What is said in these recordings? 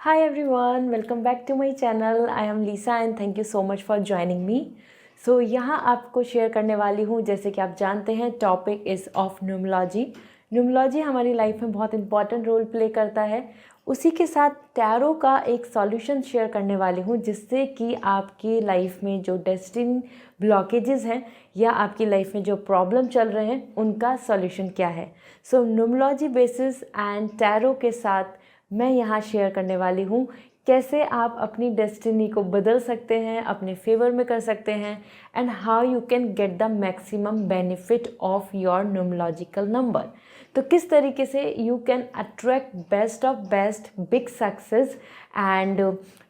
Hi everyone, welcome back to my channel. I am Lisa and thank you so much for joining me. So यहाँ आपको share करने वाली हूँ, जैसे कि आप जानते हैं topic is of numerology. Numerology हमारी लाइफ में बहुत इंपॉर्टेंट रोल प्ले करता है। उसी के साथ टैरो का एक सॉल्यूशन शेयर करने वाली हूँ, जिससे कि आपकी लाइफ में जो डेस्टिनी ब्लॉकेजेस हैं या आपकी लाइफ में जो प्रॉब्लम चल रहे हैं उनका सॉल्यूशन क्या है। सो न्यूमरोलॉजी बेसिस एंड टैरो के साथ मैं यहाँ शेयर करने वाली हूँ कैसे आप अपनी डेस्टिनी को बदल सकते हैं, अपने फेवर में कर सकते हैं, and how you can get the maximum benefit of your numerological number. तो किस तरीके से you can attract best of best big success and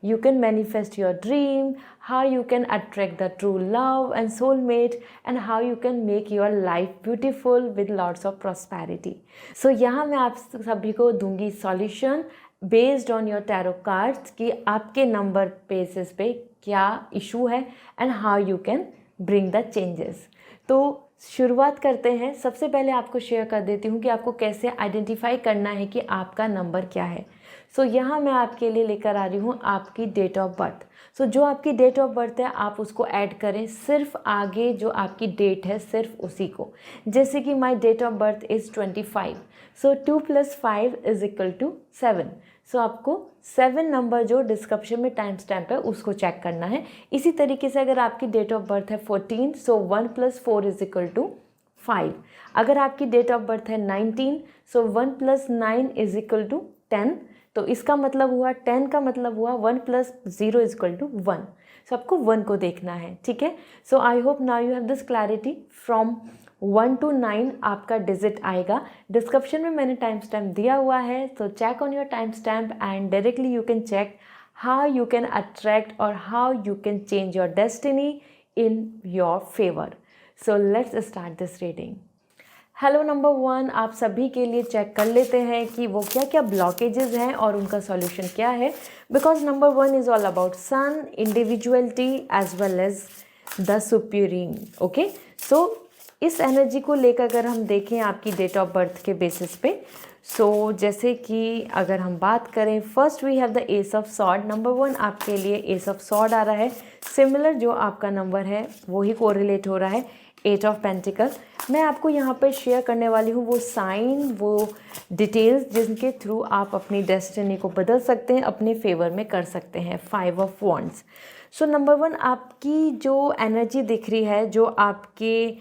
you can manifest your dream, how you can attract the true love and soulmate, and how you can make your life beautiful with lots of prosperity. So यहाँ मैं आप सभी को दूंगी solution based on your tarot cards कि आपके number basis पे क्या इशू है and how you can bring the changes. तो शुरुआत करते हैं। सबसे पहले आपको शेयर कर देती हूँ कि आपको कैसे आइडेंटिफाई करना है कि आपका नंबर क्या है। सो यहाँ मैं आपके लिए लेकर आ रही हूँ आपकी डेट ऑफ बर्थ। सो जो आपकी डेट ऑफ बर्थ है आप उसको ऐड करें, सिर्फ आगे जो आपकी डेट है सिर्फ उसी को। जैसे कि माई डेट ऑफ बर्थ इज़ 25, सो 2 + 5 = 7। सो आपको 7 नंबर जो डिस्क्रिप्शन में टाइम स्टैम्प है उसको चेक करना है। इसी तरीके से अगर आपकी डेट ऑफ बर्थ है 14, सो 1 + 4 = 5। अगर आपकी डेट ऑफ बर्थ है 19, सो 1 + 9 = 10। तो इसका मतलब हुआ 10 का मतलब हुआ 1 + 0 = 1। सो आपको 1 को देखना है, ठीक है। So I hope now you have this clarity. From 1 to 9 आपका डिजिट आएगा। डिस्क्रिप्शन में मैंने टाइम स्टैम्प दिया हुआ है, तो check on your time stamp and directly you can check how you can attract और how you can change your destiny in your favour. So let's start this reading. Hello number 1, आप सभी के लिए check कर लेते हैं कि वो क्या क्या ब्लॉकेजेस हैं और उनका सॉल्यूशन क्या है। Because number 1 is all about sun, individuality as well as the supremum. Okay, so इस एनर्जी को लेकर अगर हम देखें आपकी डेट ऑफ बर्थ के बेसिस पे, सो जैसे कि अगर हम बात करें, first we have the ace of sword. Number 1 आपके लिए एस ऑफ सॉर्ड आ रहा है। सिमिलर जो आपका नंबर है वही कोरिलेट हो रहा है 8 ऑफ पेंटिकल। मैं आपको यहाँ पर शेयर करने वाली हूँ वो साइन, वो डिटेल्स जिनके थ्रू आप अपनी डेस्टिनी को बदल सकते हैं, अपने फेवर में कर सकते हैं। 5 ऑफ वॉन्ड्स। सो नंबर 1 आपकी जो एनर्जी दिख रही है, जो आपके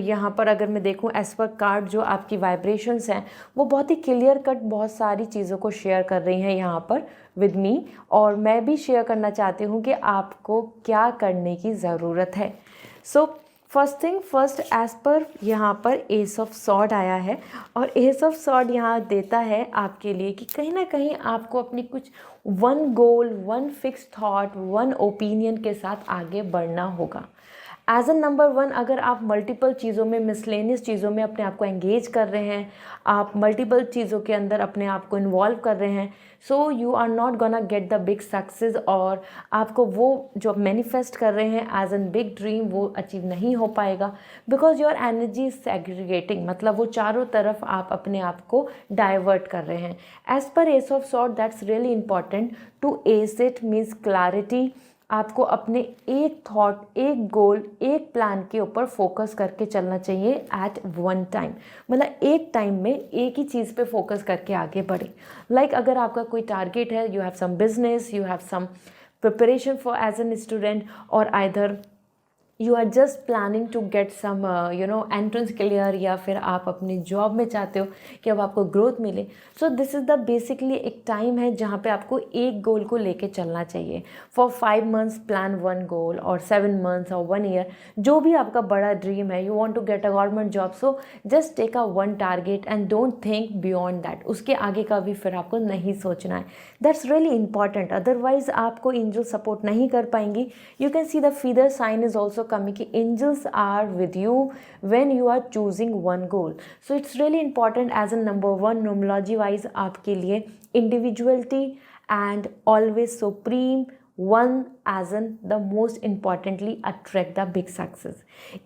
यहाँ पर अगर मैं देखूँ एज पर कार्ड, जो आपकी वाइब्रेशंस हैं वो बहुत ही क्लियर कट बहुत सारी चीज़ों को शेयर कर रही हैं यहाँ पर विद मी। और मैं भी शेयर करना चाहती हूँ कि आपको क्या करने की ज़रूरत है। So first thing first, as per यहाँ पर एस ऑफ सॉर्ड आया है और एस ऑफ सॉर्ड यहाँ देता है आपके लिए कि कहीं ना कहीं आपको अपनी कुछ one goal, one fix thought, one opinion के साथ आगे बढ़ना होगा। एज अ नंबर 1 अगर आप मल्टीपल चीज़ों में, मिसलेनियस चीज़ों में अपने आप को एंगेज कर रहे हैं, आप मल्टीपल चीज़ों के अंदर अपने आप को इन्वॉल्व कर रहे हैं, so you are not gonna get the big success. और आपको वो जो मैनिफेस्ट कर रहे हैं एज एन बिग ड्रीम वो अचीव नहीं हो पाएगा। Because your energy is segregating, मतलब वो चारों तरफ आप अपने आप को डाइवर्ट कर रहे हैं। As per ace of sword that's really important to ace it means clarity. आपको अपने एक थॉट, एक गोल, एक प्लान के ऊपर फोकस करके चलना चाहिए एट वन टाइम। मतलब एक टाइम में एक ही चीज़ पे फोकस करके आगे बढ़े। लाइक अगर आपका कोई टारगेट है, you have some business, you have some preparation for as an student, और either you are just planning to get some entrance clear, या फिर आप अपनी जॉब में चाहते हो कि अब आपको ग्रोथ मिले। सो दिस इज़ द बेसिकली एक टाइम है जहाँ पे आपको एक गोल को लेके चलना चाहिए। फॉर 5 months प्लान 1 गोल, और 7 months और 1 year, जो भी आपका बड़ा ड्रीम है, you want to get a government job, so just take a one target and don't think beyond that. उसके आगे का भी फिर आपको नहीं सोचना है। दैट्स रियली इंपॉर्टेंट, अदरवाइज आपको एंजल सपोर्ट नहीं कर पाएंगी। You can see the feather sign is also coming कि angels are with you when you are choosing one goal. So it's really important as a number 1 numerology wise आपके लिए individuality and always supreme one as in the most importantly attract the big success.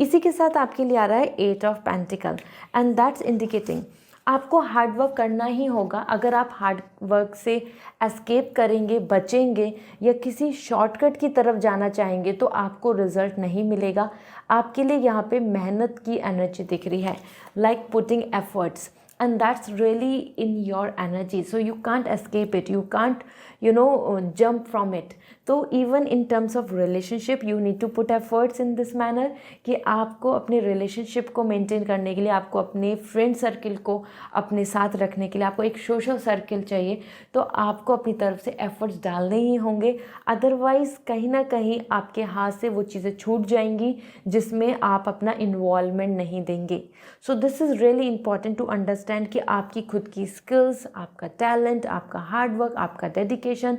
इसी के साथ आपके लिए आ रहा है 8 of Pentacle and that's indicating आपको हार्ड वर्क करना ही होगा। अगर आप हार्ड वर्क से एस्केप करेंगे, बचेंगे या किसी शॉर्टकट की तरफ जाना चाहेंगे तो आपको रिज़ल्ट नहीं मिलेगा। आपके लिए यहाँ पे मेहनत की एनर्जी दिख रही है, like putting efforts, and that's really in your energy, so you can't escape it, you can't jump from it. तो even in terms of relationship you need to put efforts in this manner कि आपको अपने relationship को maintain करने के लिए, आपको अपने friend circle को अपने साथ रखने के लिए आपको एक social circle चाहिए, तो आपको अपनी तरफ से efforts डालने ही होंगे। अदरवाइज़ कहीं ना कहीं आपके हाथ से वो चीज़ें छूट जाएंगी जिसमें आप अपना इन्वॉल्वमेंट नहीं देंगे। So this is really important to understand कि आपकी खुद की स्किल्स, आपका टैलेंट, आपका हार्ड वर्क, आपका dedication,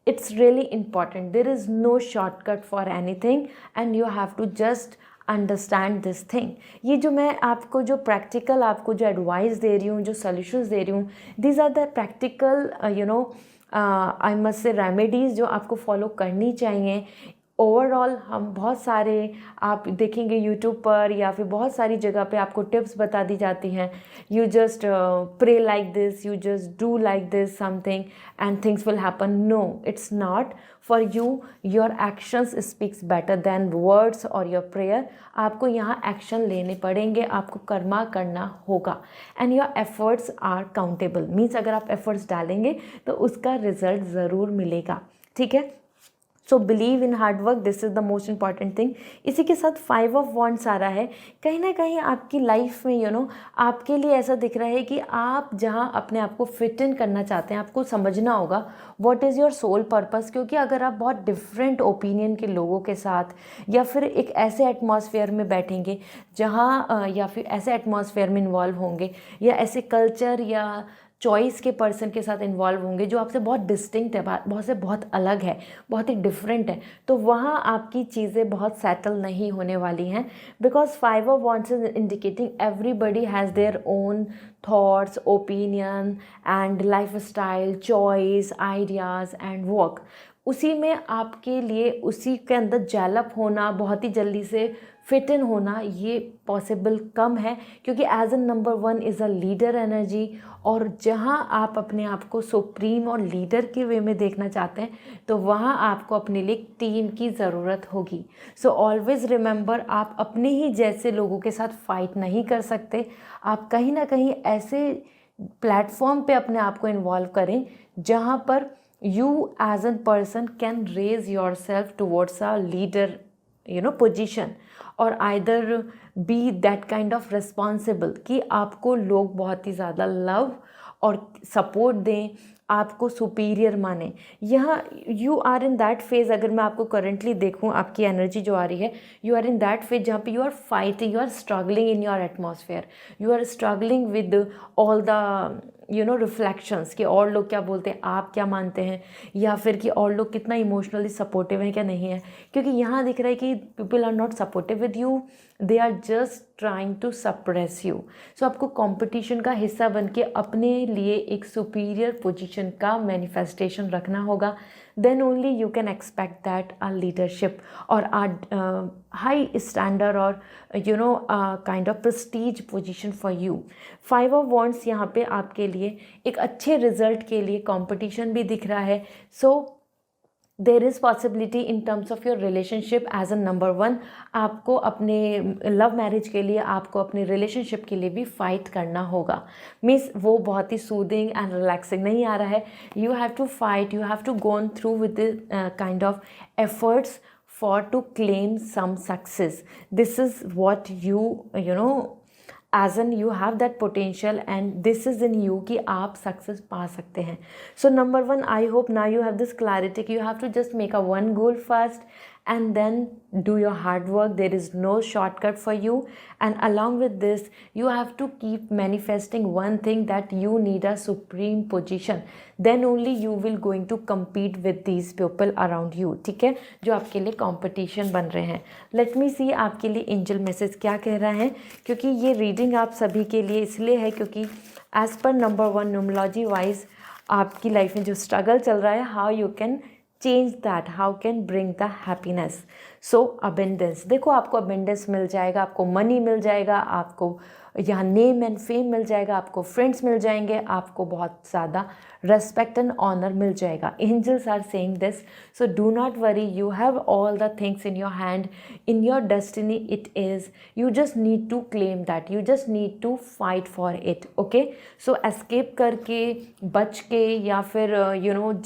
it's really important. There is no shortcut for anything and you have to just understand this thing. ये जो मैं आपको जो प्रैक्टिकल आपको जो एडवाइस दे रही हूँ, जो सॉल्यूशंस दे रही हूँ, these are the practical I must से रेमेडीज़ जो आपको फॉलो करनी चाहिए। ओवरऑल हम बहुत सारे आप देखेंगे यूट्यूब पर या फिर बहुत सारी जगह पे आपको टिप्स बता दी जाती हैं, you just pray like this, you just do like this something and things will happen. No, it's not for you, your actions speaks better than words और योर प्रेयर। आपको यहाँ एक्शन लेने पड़ेंगे, आपको कर्मा करना होगा and your efforts are countable. Means अगर आप एफर्ट्स डालेंगे तो उसका रिजल्ट ज़रूर मिलेगा, ठीक है। So believe in hard work, this is the most important thing. इसी के साथ 5 ऑफ वॉन्ड्स आ रहा है। कहीं ना कहीं आपकी लाइफ में आपके लिए ऐसा दिख रहा है कि आप जहाँ अपने आप को फिट इन करना चाहते हैं, आपको समझना होगा what is your soul purpose. क्योंकि अगर आप बहुत डिफरेंट ओपिनियन के लोगों के साथ या फिर एक ऐसे एटमॉस्फेयर में बैठेंगे जहाँ या फिर ऐसे एटमॉस्फेयर में इन्वॉल्व होंगे या ऐसे कल्चर या चॉइस के पर्सन के साथ इन्वॉल्व होंगे जो आपसे बहुत डिस्टिंक्ट है, बहुत अलग है, बहुत ही डिफरेंट है, तो वहाँ आपकी चीज़ें बहुत सेटल नहीं होने वाली हैं। Because 5 of wands is indicating everybody has their own thoughts, opinion and life style, choice, ideas and work. उसी में आपके लिए उसी के अंदर डेवलप होना, बहुत ही जल्दी से फिट इन होना, ये पॉसिबल कम है। क्योंकि as a number 1 is a leader energy, और जहाँ आप अपने आप को सुप्रीम और लीडर के वे में देखना चाहते हैं तो वहाँ आपको अपने लिए टीम की ज़रूरत होगी। सो ऑलवेज़ रिमेंबर, आप अपने ही जैसे लोगों के साथ फाइट नहीं कर सकते। आप कहीं ना कहीं ऐसे प्लेटफॉर्म पे अपने आप को इन्वॉल्व करें जहाँ पर you as a person can raise yourself towards a leader position, or either be that kind of responsible कि आपको लोग बहुत ही ज़्यादा लव और सपोर्ट दें, आपको सुपीरियर माने। यहाँ you are in that phase, अगर मैं आपको करंटली देखूँ, आपकी एनर्जी जो आ रही है, you are in that phase जहाँ पे you are fighting, you are struggling in your atmosphere, you are struggling with all the reflections कि और लोग क्या बोलते हैं, आप क्या मानते हैं, या फिर कि और लोग कितना इमोशनली सपोर्टिव हैं क्या नहीं है। क्योंकि यहाँ दिख रहा है कि people are not supportive with you, they are just trying to suppress you. So आपको कंपटीशन का हिस्सा बन के अपने लिए एक सुपीरियर पोजीशन का मैनिफेस्टेशन रखना होगा। then only you can expect that a leadership or a high standard or kind of prestige position for you। 5 of wands यहाँ पे आपके लिए एक अच्छे रिजल्ट के लिए कंपटीशन भी दिख रहा है। So there is possibility in terms of your relationship as a number 1, आपको अपने लव मैरिज के लिए, आपको अपने रिलेशनशिप के लिए भी फाइट करना होगा। मीन्स वो बहुत ही सूदिंग एंड रिलैक्सिंग नहीं आ रहा है। You have to fight, you have to gone through with kind of efforts for to claim some success. This is what you as in you have that potential and this is in you कि आप success पा सकते हैं। So number 1, I hope now you have this clarity कि you have to just make a one goal first and then do your hard work. There is no shortcut for you, and along with this you have to keep manifesting one thing, that you need a supreme position, then only you will going to compete with these people around you। ठीक है, जो आपके लिए competition बन रहे हैं। Let me see आपके लिए angel message क्या कह रहा है, क्योंकि ये reading आप सभी के लिए इसलिए है क्योंकि as per number 1 numerology wise आपकी लाइफ में जो struggle चल रहा है, how you can change that, how can bring the happiness। So abundance, देखो आपको अबेंडेंस मिल जाएगा, आपको मनी मिल जाएगा, आपको यहाँ नेम एंड फेम मिल जाएगा, आपको फ्रेंड्स मिल जाएंगे, आपको बहुत ज़्यादा रेस्पेक्ट एंड ऑनर मिल जाएगा. Angels are saying this, so do not worry, you have all the things in your hand, in your destiny it is, you just need to claim that, you just need to fight for it. Okay, so escape करके, बच के, या फिर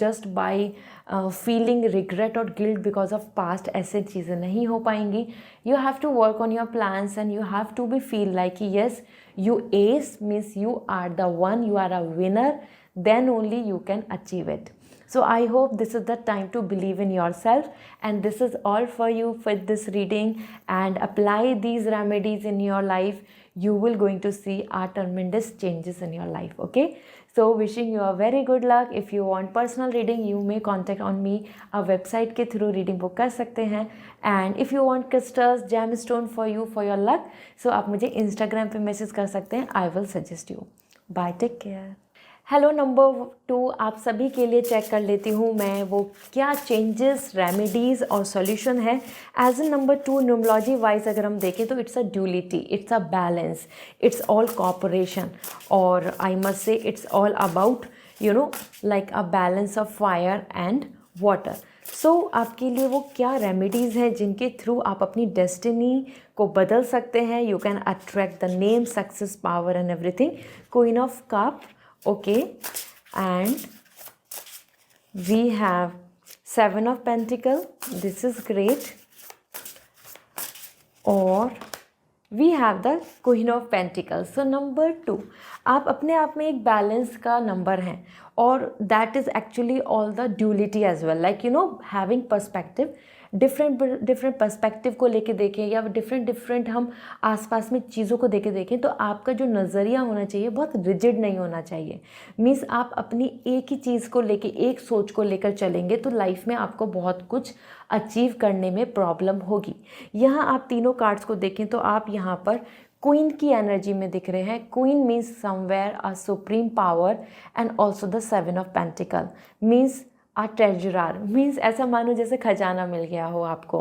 just by feeling regret और guilt because of past, ऐसे चीज़ें नहीं हो पाएंगी. You have to work on your plans and you have to be feel like yes you ace, means you are the one, you are a winner, then only you can achieve it. So I hope this is the time to believe in yourself, and this is all for you for this reading, and apply these remedies in your life. You will going to see a tremendous changes in your life. Okay, so wishing you a very good luck. If you want personal reading, you may contact on me. A website के through reading book कर सकते हैं. And if you want crystals, gemstone for you for your luck, so आप मुझे Instagram पे message कर सकते हैं. I will suggest you. Bye, take care. Hello number 2, आप सभी के लिए चेक कर लेती हूँ मैं वो क्या चेंजेस, रेमेडीज़ और सॉल्यूशन है. As a number 2 numerology wise अगर हम देखें तो it's a duality, it's a balance, it's all cooperation, और I must say it's all about like a balance of fire and water. So आपके लिए वो क्या रेमेडीज़ हैं जिनके थ्रू आप अपनी डेस्टिनी को बदल सकते हैं. You can attract the name, success, power and everything. Queen of cup, okay, and we have 7 of Pentacle, this is great, or we have the Queen of Pentacles. So number 2, आप अपने आप में एक balance का number हैं, और that is actually all the duality as well, like having perspective, different perspective को लेके देखें, या डिफरेंट हम आसपास में चीज़ों को देखें, तो आपका जो नज़रिया होना चाहिए बहुत रिजिड नहीं होना चाहिए. मीन्स आप अपनी एक ही चीज़ को लेके, एक सोच को लेकर चलेंगे तो लाइफ में आपको बहुत कुछ अचीव करने में प्रॉब्लम होगी. यहाँ आप तीनों कार्ड्स को देखें तो आप यहाँ पर क्वीन की एनर्जी में दिख रहे हैं. Queen means somewhere a supreme power, and also the 7 of pentacle means a treasurer, means ऐसा मानो जैसे खजाना मिल गया हो आपको.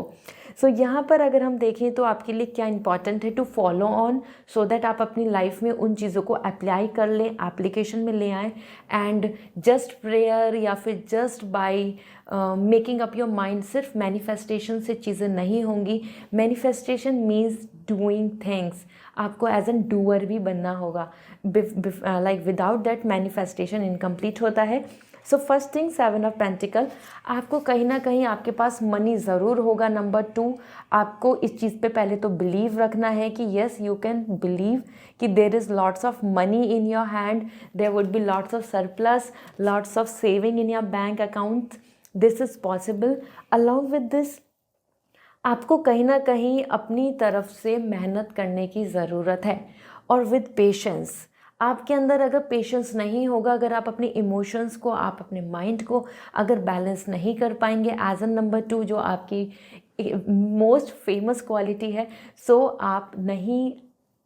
सो यहाँ पर अगर हम देखें तो आपके लिए क्या इंपॉर्टेंट है, to follow on, so that आप अपनी लाइफ में उन चीज़ों को अप्लाई कर लें, एप्लीकेशन में ले आएँ. एंड जस्ट प्रेयर या फिर just by making up your mind, सिर्फ मैनिफेस्टेशन से चीज़ें नहीं होंगी. मैनिफेस्टेशन मीन्स डूइंग थिंग्स, आपको एज एन डूअर भी बनना होगा. Like without that manifestation incomplete होता है. So first thing 7 of pentacle, आपको कहीं ना कहीं आपके पास मनी ज़रूर होगा. नंबर 2, आपको इस चीज़ पे पहले तो बिलीव रखना है कि येस यू कैन बिलीव कि there is lots of money in your hand, there would be lots of surplus, lots of saving in your bank account. This is possible. Along with this, आपको कहीं ना कहीं अपनी तरफ से मेहनत करने की ज़रूरत है, और विद पेशेंस. आपके अंदर अगर पेशेंस नहीं होगा, अगर आप अपने इमोशंस को, आप अपने माइंड को अगर बैलेंस नहीं कर पाएंगे, एज एन नंबर 2 जो आपकी मोस्ट फेमस क्वालिटी है, सो आप नहीं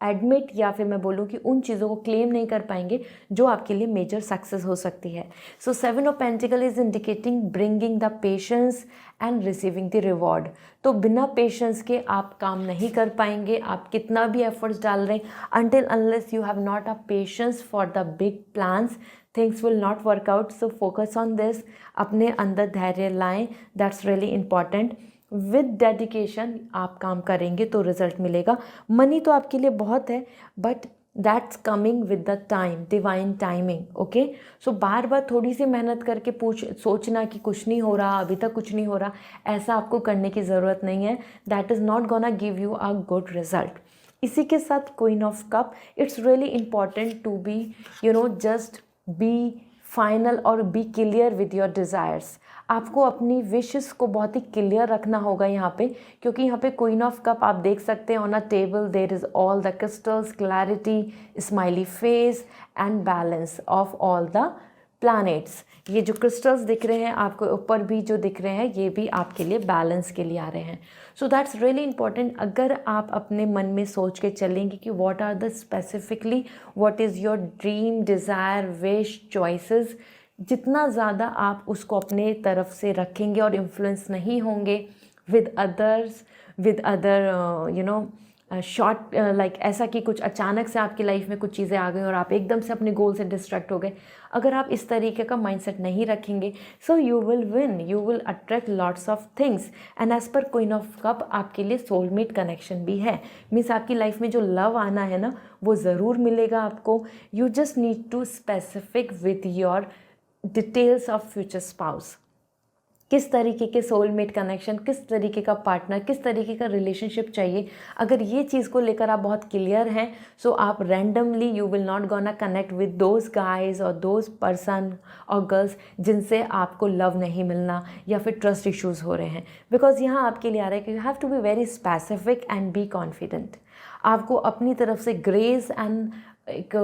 एडमिट, या फिर मैं बोलूँ कि उन चीज़ों को क्लेम नहीं कर पाएंगे जो आपके लिए मेजर सक्सेस हो सकती है. सो 7 of pentacle is indicating bringing the patience and receiving the reward. तो बिना पेशेंस के आप काम नहीं कर पाएंगे, आप कितना भी एफर्ट्स डाल रहे हैं, until unless you have not a patience for the big plans, things will not work out. So focus on this, अपने अंदर धैर्य लाएं, that's really important. With dedication आप काम करेंगे तो रिजल्ट मिलेगा. मनी तो आपके लिए बहुत है, but that's coming with the time, divine timing. Okay, so बार बार थोड़ी सी मेहनत करके सोचना कि कुछ नहीं हो रहा, अभी तक कुछ नहीं हो रहा, ऐसा आपको करने की ज़रूरत नहीं है. That is not gonna give you a good result. इसी के साथ queen of cup, it's really important to be just be final और be clear with your desires. आपको अपनी विशेस को बहुत ही क्लियर रखना होगा यहाँ पे, क्योंकि यहाँ पे क्वीन ऑफ कप आप देख सकते हैं on a table there is all the crystals, clarity, smiley face and balance of all the planets. ये जो क्रिस्टल्स दिख रहे हैं आपको ऊपर भी जो दिख रहे हैं, ये भी आपके लिए बैलेंस के लिए आ रहे हैं. So that's really important. अगर आप अपने मन में सोच के चलेंगे कि what are the specifically what is your dream, desire, wish, choices, जितना ज़्यादा आप उसको अपने तरफ से रखेंगे और इन्फ्लुएंस नहीं होंगे, with others, with other short like ऐसा कि कुछ अचानक से आपकी लाइफ में कुछ चीज़ें आ गई और आप एकदम से अपने गोल से डिस्ट्रैक्ट हो गए। अगर आप इस तरीके का माइंडसेट नहीं रखेंगे, so you will win, you will attract lots of things. And as per queen of cup आपके लिए सोलमेट कनेक्शन भी है। मीन्स आपकी लाइफ में जो लव आना है ना, वो ज़रूर मिलेगा आपको। You just need to specific with your details of future spouse. किस तरीके के सोलमेट कनेक्शन, किस तरीके का पार्टनर, किस तरीके का रिलेशनशिप चाहिए। अगर ये चीज़ को लेकर आप बहुत क्लियर हैं, सो आप randomly you will not gonna connect with those guys और दोज पर्सन और गर्ल्स जिनसे आपको लव नहीं मिलना या फिर ट्रस्ट इश्यूज़ हो रहे हैं। बिकॉज यहाँ आपके लिए आ रहा है कि you have to be very specific and be confident. आपको अपनी तरफ से ग्रेस एंड एक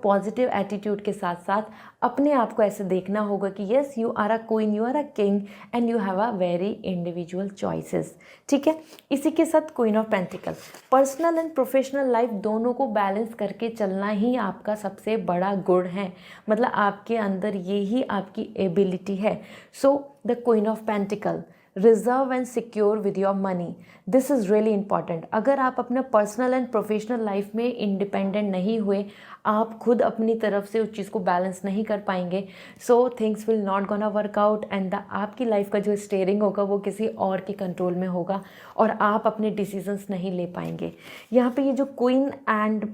पॉजिटिव एटीट्यूड के साथ साथ अपने आप को ऐसे देखना होगा कि yes you are a queen, you are a king and you have a very individual choices. ठीक है, इसी के साथ queen of pentacle, personal and professional life दोनों को बैलेंस करके चलना ही आपका सबसे बड़ा गुण है। मतलब आपके अंदर ये ही आपकी एबिलिटी है। So the queen of pentacle, reserve and secure with your money, this is really important. अगर आप अपना पर्सनल एंड प्रोफेशनल लाइफ में इंडिपेंडेंट नहीं हुए, आप खुद अपनी तरफ से उस चीज़ को बैलेंस नहीं कर पाएंगे, so things will not gonna work out and आपकी लाइफ का जो स्टीयरिंग होगा वो किसी और के कंट्रोल में होगा और आप अपने डिसीजंस नहीं ले पाएंगे। यहाँ पे ये जो क्वीन एंड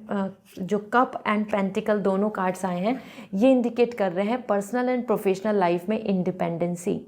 जो कप एंड पेंटिकल दोनों कार्ड्स आए हैं, ये इंडिकेट कर रहे हैं पर्सनल एंड प्रोफेशनल लाइफ में इंडिपेंडेंसी।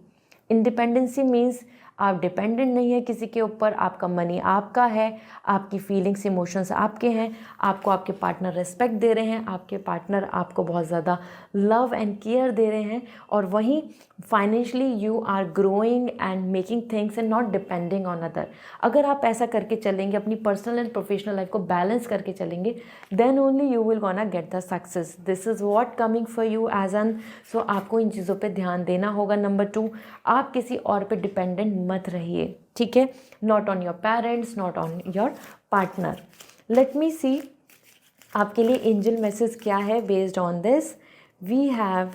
इंडिपेंडेंसी मीन्स आप डिपेंडेंट नहीं है किसी के ऊपर, आपका मनी आपका है, आपकी फीलिंग्स इमोशंस आपके हैं, आपको आपके पार्टनर रिस्पेक्ट दे रहे हैं, आपके पार्टनर आपको बहुत ज़्यादा लव एंड केयर दे रहे हैं, और वहीं financially you are growing and making things and not depending on other. अगर आप ऐसा करके चलेंगे, अपनी पर्सनल एंड प्रोफेशनल लाइफ को बैलेंस करके चलेंगे, then only you will gonna get the success. This is what coming for you as an. So आपको इन चीज़ों पे ध्यान देना होगा। नंबर 2, आप किसी और पे डिपेंडेंट मत रहिए। ठीक है, not on your parents, not on your partner. Let me see आपके लिए एंजल मैसेज क्या है based on this. We have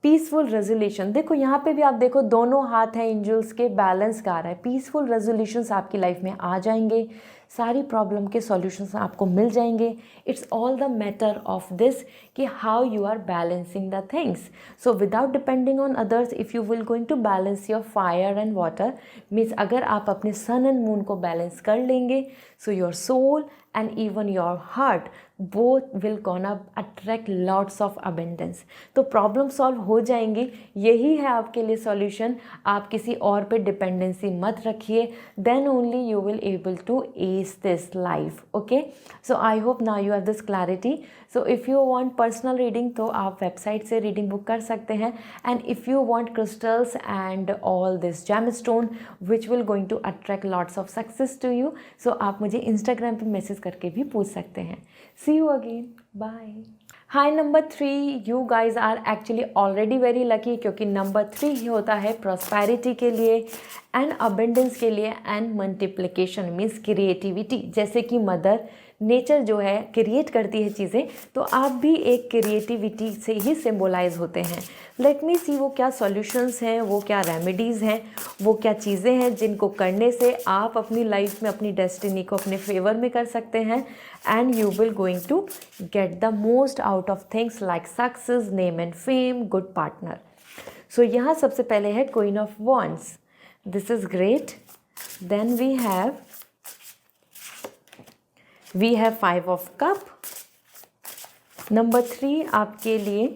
peaceful resolution. देखो यहाँ पे भी आप देखो दोनों हाथ हैं एंजल्स के, बैलेंस का आ रहा है। पीसफुल रेजोल्यूशंस आपकी लाइफ में आ जाएंगे, सारी प्रॉब्लम के सॉल्यूशंस आपको मिल जाएंगे। It's all the matter of this कि how you are balancing the things. So without depending on others, if you will going to balance your fire and water, means अगर आप अपने सन एंड मून को balance कर लेंगे, so your soul and even your heart both will gonna attract lots of abundance. तो problem solve हो जाएंगी। यही है आपके लिए सॉल्यूशन। आप किसी और पे डिपेंडेंसी मत रखिए, then only you will able to ace this life. Okay, so I hope now you have this clarity. So if you want personal reading तो आप वेबसाइट से रीडिंग बुक कर सकते हैं। And if you want crystals and all this gemstone which will going to attract lots of success to you, so आप मुझे Instagram पे message करके भी पूछ सकते हैं। See you again. Bye. Hi number 3, you guys are actually already very lucky क्योंकि number 3 ही होता है प्रॉस्पेरिटी के लिए एंड अबेंडेंस के लिए एंड मल्टीप्लिकेशन मीन्स क्रिएटिविटी। जैसे कि मदर नेचर जो है क्रिएट करती है चीज़ें, तो आप भी एक क्रिएटिविटी से ही सिम्बोलाइज होते हैं। लेट मी सी वो क्या सॉल्यूशंस हैं, वो क्या रेमेडीज़ हैं, वो क्या चीज़ें हैं जिनको करने से आप अपनी लाइफ में अपनी डेस्टिनी को अपने फेवर में कर सकते हैं and you will going to get the most out of things like success, name and fame, good partner. So यहाँ सबसे पहले है queen of wands. This is great. Then we have 5 of cup. Number 3 आपके लिए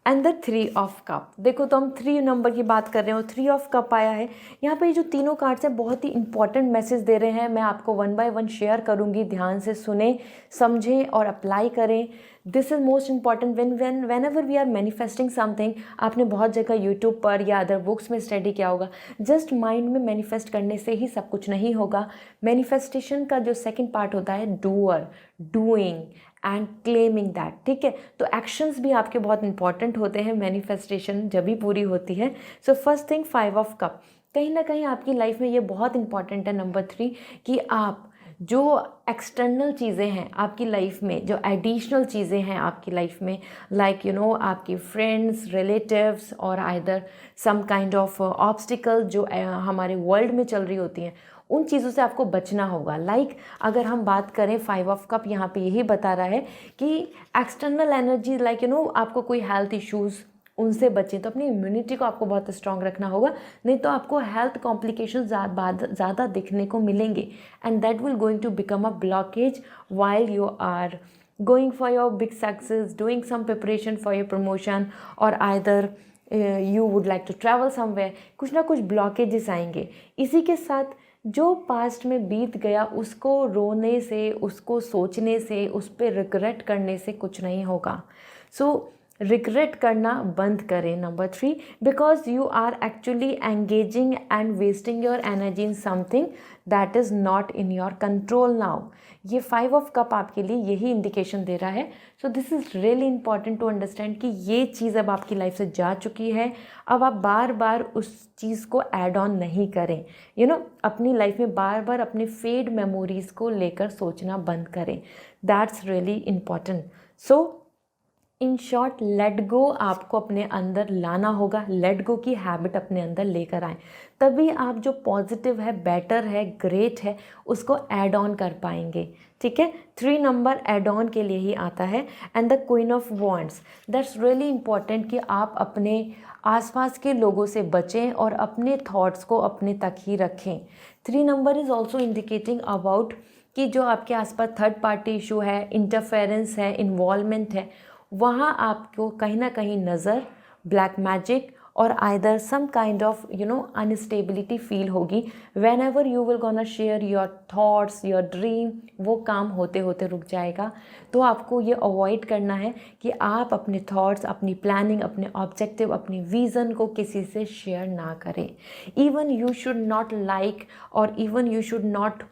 and the 3 of cup. देखो तो हम 3 number की बात कर रहे हो, 3 ऑफ कप आया है। यहाँ पे जो तीनों कार्ड्स हैं बहुत ही इंपॉर्टेंट मैसेज दे रहे हैं। मैं आपको 1 बाय 1 शेयर करूँगी, ध्यान से सुने, समझें और अप्लाई करें। This is most important whenever we are manifesting something. आपने बहुत जगह यूट्यूब पर या अदर बुक्स में स्टडी किया होगा, जस्ट माइंड में मैनिफेस्ट करने से ही सब कुछ नहीं होगा। मैनिफेस्टेशन का जो सेकेंड पार्ट होता है doer, doing and claiming that. ठीक है, तो एक्शंस भी आपके बहुत इंपॉर्टेंट होते हैं मैनिफेस्टेशन जब भी पूरी होती है। So first thing 5 of cup, कहीं ना कहीं आपकी लाइफ में ये बहुत इंपॉर्टेंट है नंबर 3 कि आप जो एक्सटर्नल चीज़ें हैं आपकी लाइफ में, जो एडिशनल चीज़ें हैं आपकी लाइफ में, लाइक आपकी फ्रेंड्स, रिलेटिव्स और either some kind of obstacle जो हमारे वर्ल्ड में चल रही होती हैं, उन चीज़ों से आपको बचना होगा। लाइक अगर हम बात करें 5 ऑफ कप, यहाँ पे यही बता रहा है कि एक्सटर्नल एनर्जी लाइक आपको कोई हेल्थ इश्यूज़, उनसे बचें। तो अपनी इम्यूनिटी को आपको बहुत स्ट्रांग रखना होगा, नहीं तो आपको हेल्थ कॉम्प्लिकेशन ज़्यादा दिखने को मिलेंगे, and that will going to become a blockage while you are going for your big success, doing some preparation for your promotion, और either you would like to travel somewhere. कुछ ना कुछ blockages आएंगे। इसी के साथ जो पास्ट में बीत गया उसको रोने से, उसको सोचने से, उस पर रिग्रेट करने से कुछ नहीं होगा। सो रिग्रेट करना बंद करें। Number 3, because you are actually engaging and wasting your energy in something that is not in your control now. ये 5 ऑफ कप आपके लिए यही इंडिकेशन दे रहा है। So this is really important to understand कि ये चीज़ अब आपकी लाइफ से जा चुकी है। अब आप बार बार उस चीज़ को ऐड ऑन नहीं करें। अपनी लाइफ में बार बार अपने फेड मेमोरीज़ को लेकर सोचना बंद करें। That's really important. So in short, let go आपको अपने अंदर लाना होगा। लेट गो की हैबिट अपने अंदर लेकर आएँ, तभी आप जो पॉजिटिव है, बेटर है, ग्रेट है, उसको ऐड ऑन कर पाएंगे। ठीक है, 3 नंबर ऐड ऑन के लिए ही आता है। And the queen of wands, that's really important कि आप अपने आसपास के लोगों से बचें और अपने थॉट्स को अपने तक ही रखें। 3 number is also indicating about कि जो आपके आसपास थर्ड पार्टी इशू है, इंटरफेरेंस है, इन्वॉल्वमेंट है, वहाँ आपको कहीं ना कहीं नज़र, ब्लैक मैजिक और either some kind of unstability feel होगी। Whenever you will gonna share your thoughts, your dream, वो काम होते होते रुक जाएगा। तो आपको ये अवॉइड करना है कि आप अपने थॉट्स, अपनी प्लानिंग, अपने ऑब्जेक्टिव, अपनी विज़न को किसी से शेयर ना करें। Even you should not like और even you should not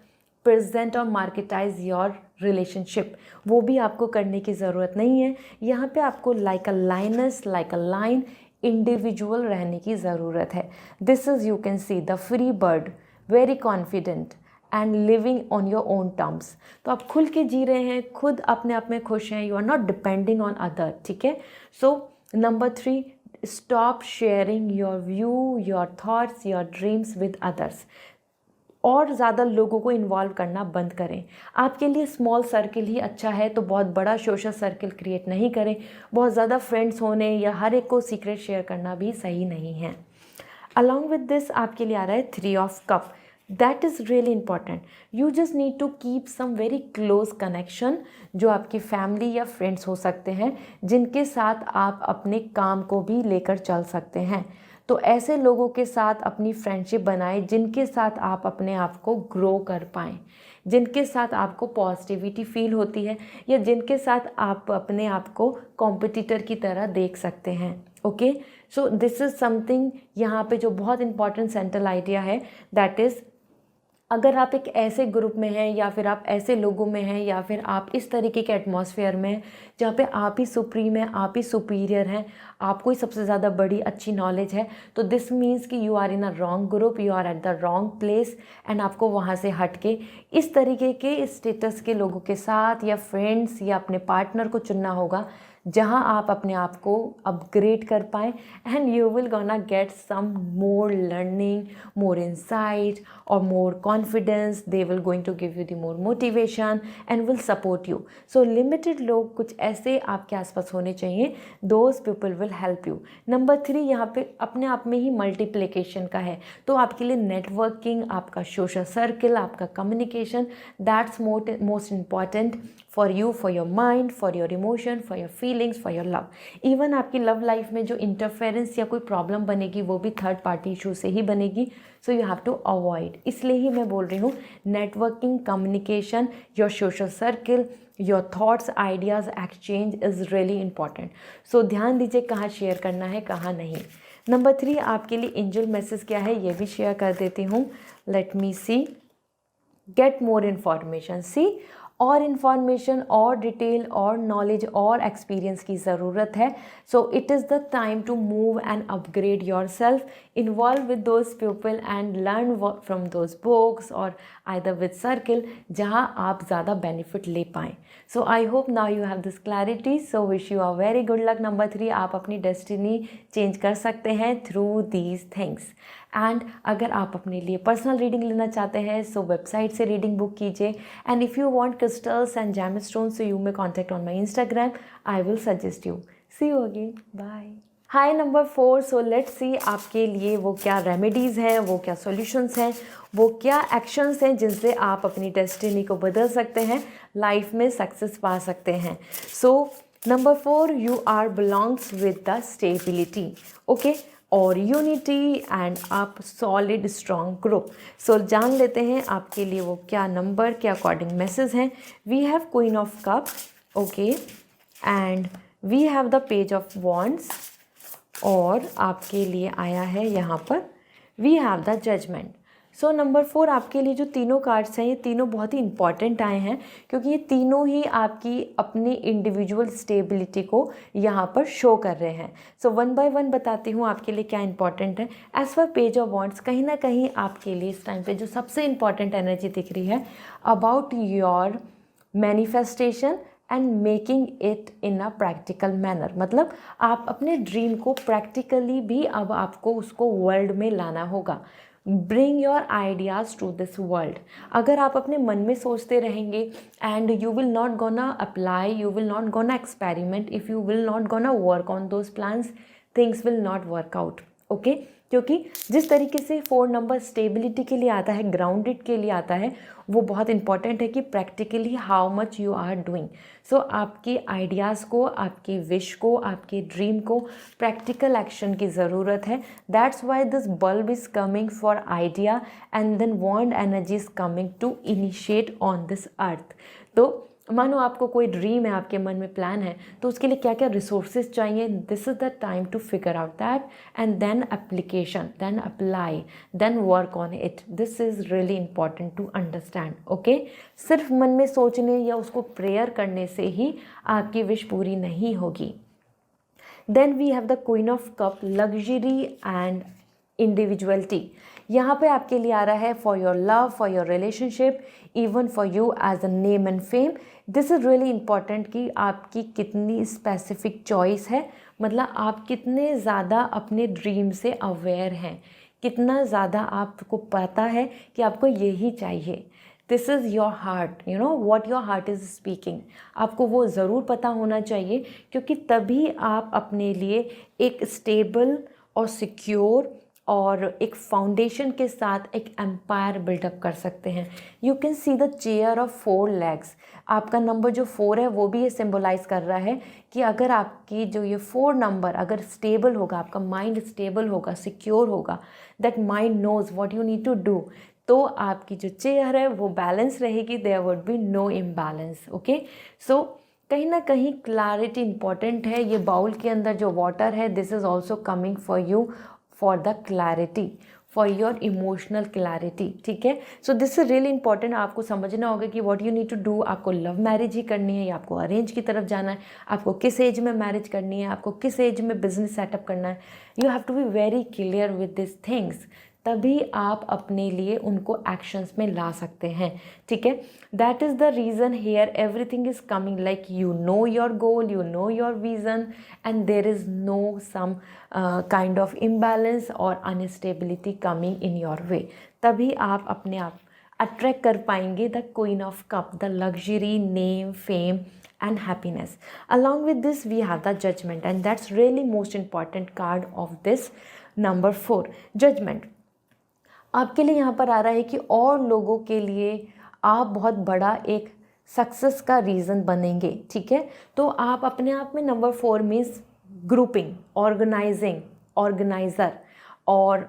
present और मार्केटाइज योर रिलेशनशिप, वो भी आपको करने की ज़रूरत नहीं है। यहाँ पे आपको like a lioness, like a lion, individual रहने की ज़रूरत है। This is, you can see the free bird, very confident and living on your own terms. तो आप खुल के जी रहे हैं, खुद अपने आप में खुश हैं, you are not depending on other. ठीक है, so number 3, stop sharing your view, your thoughts, your dreams with others. और ज़्यादा लोगों को इन्वॉल्व करना बंद करें। आपके लिए स्मॉल सर्किल ही अच्छा है, तो बहुत बड़ा सोशल सर्किल क्रिएट नहीं करें। बहुत ज़्यादा फ्रेंड्स होने या हर एक को सीक्रेट शेयर करना भी सही नहीं है। अलॉन्ग विद दिस आपके लिए आ रहा है 3 of cup. That is really important. You just need to keep some very close connection, जो आपकी फैमिली या फ्रेंड्स हो सकते हैं, जिनके साथ आप अपने काम को भी लेकर चल सकते हैं। तो ऐसे लोगों के साथ अपनी फ्रेंडशिप बनाएं जिनके साथ आप अपने आप को ग्रो कर पाएँ, जिनके साथ आपको पॉजिटिविटी फील होती है, या जिनके साथ आप अपने आप को कॉम्पिटिटर की तरह देख सकते हैं। Okay, so this is something यहाँ पे जो बहुत इंपॉर्टेंट सेंट्रल आइडिया है, दैट इज़ अगर आप एक ऐसे ग्रुप में हैं या फिर आप ऐसे लोगों में हैं या फिर आप इस तरीके के एटमॉस्फेयर में हैं जहाँ पे आप ही सुप्रीम हैं, आप ही सुपीरियर हैं, आपको ही सबसे ज़्यादा बड़ी अच्छी नॉलेज है, तो दिस मीन्स कि you are in a wrong group, you are at the wrong place, and आपको वहाँ से हट के इस तरीके के स्टेटस के लोगों के साथ या फ्रेंड्स या अपने पार्टनर को चुनना होगा जहाँ आप अपने आप को अपग्रेड कर पाएँ, and you will gonna get some more learning, more insight और more confidence. They will going to give you the more motivation and will support you. So limited लोग कुछ ऐसे आपके आसपास होने चाहिए, those people will help you. Number 3 यहाँ पे अपने आप में ही मल्टीप्लिकेशन का है, तो आपके लिए नेटवर्किंग, आपका सोशल सर्किल, आपका communication, that's most important for you, for your mind, for your emotion, for your feelings, for your love. Even आपकी लव लाइफ में जो इंटरफेरेंस या कोई प्रॉब्लम बनेगी वो भी थर्ड पार्टी इशू से ही बनेगी, so you have to avoid. इसलिए ही मैं बोल रही हूँ networking, communication, your social circle, your thoughts, ideas exchange is really important. So ध्यान दीजिए कहाँ शेयर करना है, कहाँ नहीं। नंबर 3 आपके लिए एंजल मैसेज क्या है ये भी शेयर कर देती हूँ। लेट मी सी, गेट मोर इन्फॉर्मेशन। सी, और इन्फॉर्मेशन और डिटेल और नॉलेज और एक्सपीरियंस की ज़रूरत है. So it is the time to move and upgrade yourself, involve with those people and learn from those books और आइदर विद सर्किल जहाँ आप ज़्यादा बेनिफिट ले पाएँ. So I hope now you have this clarity. So wish you a very good luck. Number 3, आप अपनी destiny change कर सकते हैं थ्रू दीज थिंग्स. एंड अगर आप अपने लिए पर्सनल रीडिंग लेना चाहते हैं सो वेबसाइट से रीडिंग बुक कीजिए. And if you want crystals and gemstones so you may contact on my Instagram. I will suggest you. See you again. Bye. Hi number 4. So let's see आपके लिए वो क्या remedies हैं, वो क्या solutions हैं, वो क्या एक्शंस हैं जिनसे आप अपनी डेस्टिनी को बदल सकते हैं, लाइफ में सक्सेस पा सकते हैं. So number 4, you are belongs with the stability, okay, और यूनिटी एंड आप सॉलिड स्ट्रॉन्ग ग्रुप. सो जान लेते हैं आपके लिए वो क्या नंबर के अकॉर्डिंग मैसेज हैं. We have queen of cup, okay, and we have the page of wands, और आपके लिए आया है यहाँ पर we have the judgement. So number 4 आपके लिए जो तीनों कार्ड्स हैं ये तीनों बहुत ही इंपॉर्टेंट आए हैं क्योंकि ये तीनों ही आपकी अपनी इंडिविजुअल स्टेबिलिटी को यहाँ पर शो कर रहे हैं. सो वन बाय वन बताती हूँ आपके लिए क्या इंपॉर्टेंट है. As for page of wands कहीं ना कहीं आपके लिए इस टाइम पे जो सबसे इंपॉर्टेंट एनर्जी दिख रही है about your manifestation and making it in a practical manner. मतलब आप अपने ड्रीम को प्रैक्टिकली भी अब आपको उसको वर्ल्ड में लाना होगा. Bring your ideas to this world. अगर आप अपने मन में सोचते रहेंगे and you will not gonna apply, you will not gonna experiment, if you will not gonna work on those plans, things will not work out, okay. क्योंकि जिस तरीके से 4 नंबर स्टेबिलिटी के लिए आता है, ग्राउंडेड के लिए आता है, वो बहुत इंपॉर्टेंट है कि practically how much you are doing. So आपके आइडियाज़ को, आपके विश को, आपके ड्रीम को प्रैक्टिकल एक्शन की ज़रूरत है. That's why this bulb is coming for idea and then wand energy is coming to initiate on this earth. तो मानो आपको कोई ड्रीम है, आपके मन में प्लान है, तो उसके लिए क्या क्या रिसोर्सेज चाहिए. This is the time to figure out that and then application, then apply, then work on it. This is really important to understand, okay. सिर्फ मन में सोचने या उसको प्रेयर करने से ही आपकी विश पूरी नहीं होगी. Then we have the queen of cup, luxury and individuality. यहाँ पे आपके लिए आ रहा है for your love, for your relationship, even for you as a name and fame. This is really important कि आपकी कितनी स्पेसिफिक चॉइस है. मतलब आप कितने ज़्यादा अपने ड्रीम से अवेयर हैं, कितना ज़्यादा आपको पता है कि आपको यही चाहिए. This is your heart, you know what your heart is speaking. आपको वो ज़रूर पता होना चाहिए क्योंकि तभी आप अपने लिए एक स्टेबल और सिक्योर और एक फाउंडेशन के साथ एक एम्पायर बिल्डअप कर सकते हैं. You can see the chair of 4 legs. आपका नंबर जो 4 है वो भी ये सिम्बोलाइज कर रहा है कि अगर आपकी जो ये 4 नंबर अगर स्टेबल होगा, आपका माइंड स्टेबल होगा, सिक्योर होगा, that mind knows what you need to do, तो आपकी जो चेयर है वो बैलेंस रहेगी. There would be no imbalance, okay. So कहीं ना कहीं क्लैरिटी इंपॉर्टेंट है. ये बाउल के अंदर जो वाटर है, this is also coming for you for the clarity, for your emotional clarity, ठीक है. So this is really important. आपको समझना होगा कि what you need to do. आपको लव मैरिज ही करनी है या आपको अरेंज की तरफ जाना है, आपको किस एज में मैरिज करनी है, आपको किस एज में बिजनेस सेटअप करना है. You have to be very clear with this things. तभी आप अपने लिए उनको एक्शंस में ला सकते हैं, ठीक है. That is the reason here everything is coming like you know your goal, you know your vision, and there is no some kind of imbalance or instability coming in your way. तभी आप अपने आप attract कर पाएंगे the queen of cup, the luxury, name, fame and happiness. Along with this we have the judgment, and that's really most important card of this number 4, judgment. आपके लिए यहाँ पर आ रहा है कि और लोगों के लिए आप बहुत बड़ा एक सक्सेस का रीज़न बनेंगे, ठीक है. तो आप अपने आप में number 4 means grouping, organizing, organizer और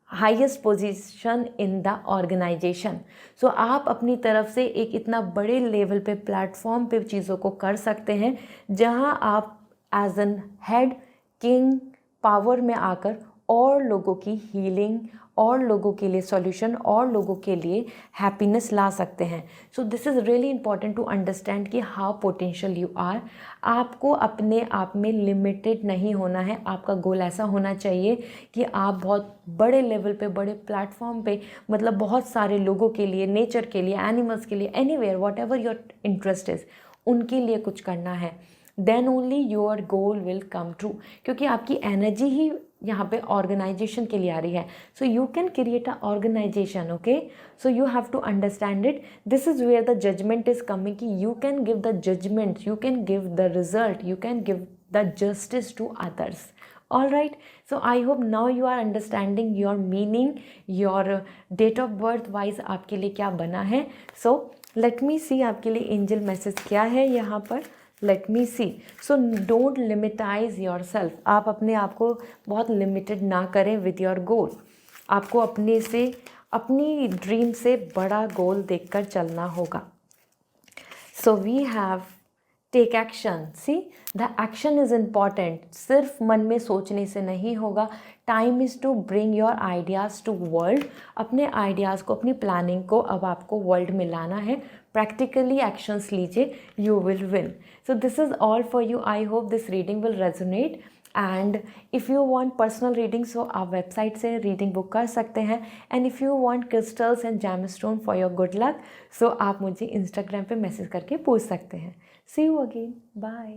highest position in the organization. So आप अपनी तरफ से एक इतना बड़े लेवल पे, प्लेटफॉर्म पे चीज़ों को कर सकते हैं जहां आप as an head, king, power में आकर और लोगों की हीलिंग, और लोगों के लिए सॉल्यूशन, और लोगों के लिए हैप्पीनेस ला सकते हैं। So this is really important to understand कि हाउ पोटेंशियल यू आर। आपको अपने आप में लिमिटेड नहीं होना है। आपका गोल ऐसा होना चाहिए कि आप बहुत बड़े लेवल पे, बड़े प्लेटफॉर्म पे, मतलब बहुत सारे लोगों के लिए, नेचर के लिए, एनिमल्स के लिए, anywhere, whatever your interest is, उनके लिए कुछ करना है। Then only your goal will come true, क्योंकि आपकी एनर्जी ही यहाँ पे ऑर्गेनाइजेशन के लिए आ रही है। So you can create a organization, okay. So you have to understand it. This is where the judgement is coming, कि you can give the judgement, you can give the result, you can give the justice to others. All right, so I hope now you are understanding your meaning, your date of birth wise आपके लिए क्या बना है. So let me see आपके लिए angel message क्या है यहाँ पर. Let me see. So don't limitize yourself. आप अपने आप को बहुत लिमिटेड ना करें विद योर गोल. आपको अपने से, अपनी ड्रीम से बड़ा गोल देखकर चलना होगा. So we have take action. See, the action is important. सिर्फ मन में सोचने से नहीं होगा. Time is to bring your ideas to world. अपने आइडियाज़ को, अपनी प्लानिंग को अब आपको वर्ल्ड में लाना है. प्रैक्टिकली एक्शंस लीजिए, you will win. So this is all for you. I hope this reading will resonate. And if you want personal reading, so आप वेबसाइट से रीडिंग बुक कर सकते हैं. And if you want crystals and gemstone for your good luck, so आप मुझे Instagram पे message करके पूछ सकते हैं. See you again, bye.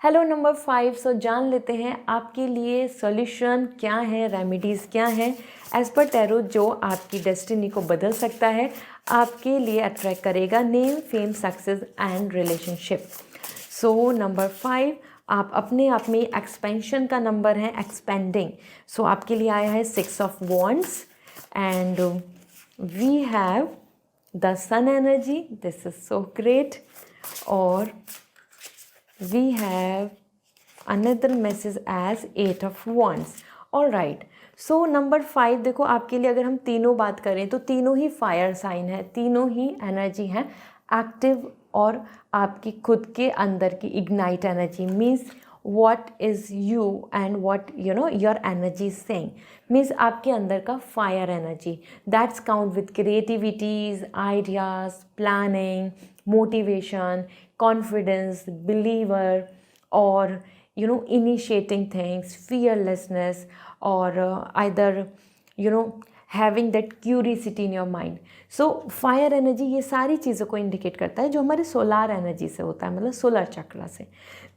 Hello number 5. So जान लेते हैं आपके लिए सॉल्यूशन क्या है, रेमेडीज़ क्या है एज पर टैरो, जो आपकी डेस्टिनी को बदल सकता है, आपके लिए अट्रैक्ट करेगा name, fame, success and relationship. So number 5 आप अपने आप में एक्सपेंशन का नंबर है, एक्सपेंडिंग. सो आपके लिए आया है 6 of wands and we have the sun energy. This is so great. और we have another message as 8 of wands. All right. So number 5 देखो, आपके लिए अगर हम तीनों बात करें तो तीनों ही फायर साइन है, तीनों ही एनर्जी हैं एक्टिव, और आपकी खुद के अंदर की ignite energy means what is you and what you know your energy is saying means आपके अंदर का fire energy that's count with creativities, ideas, planning, motivation, confidence, believer, or you know initiating things, fearlessness, or either you know having that curiosity in your mind. So fire energy ये सारी चीज़ों को indicate करता है जो हमारे solar energy से होता है, मतलब सोलर चक्रा से.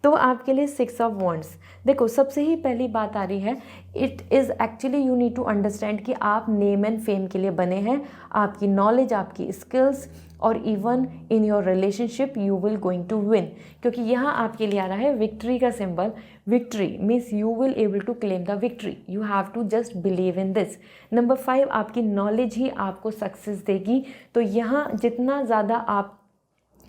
तो आपके लिए 6 ऑफ वॉन्ड्स. देखो, सबसे ही पहली बात आ रही है, it is actually you need to understand कि आप नेम एंड फेम के लिए बने हैं. आपकी नॉलेज, आपकी स्किल्स, और even in your relationship you will going to win. क्योंकि यहाँ आपके लिए आ रहा है विक्ट्री का symbol. Victory means you will able to claim the victory. You have to just believe in this. Number 5 आपकी नॉलेज ही आपको सक्सेस देगी. तो यहाँ जितना ज़्यादा आप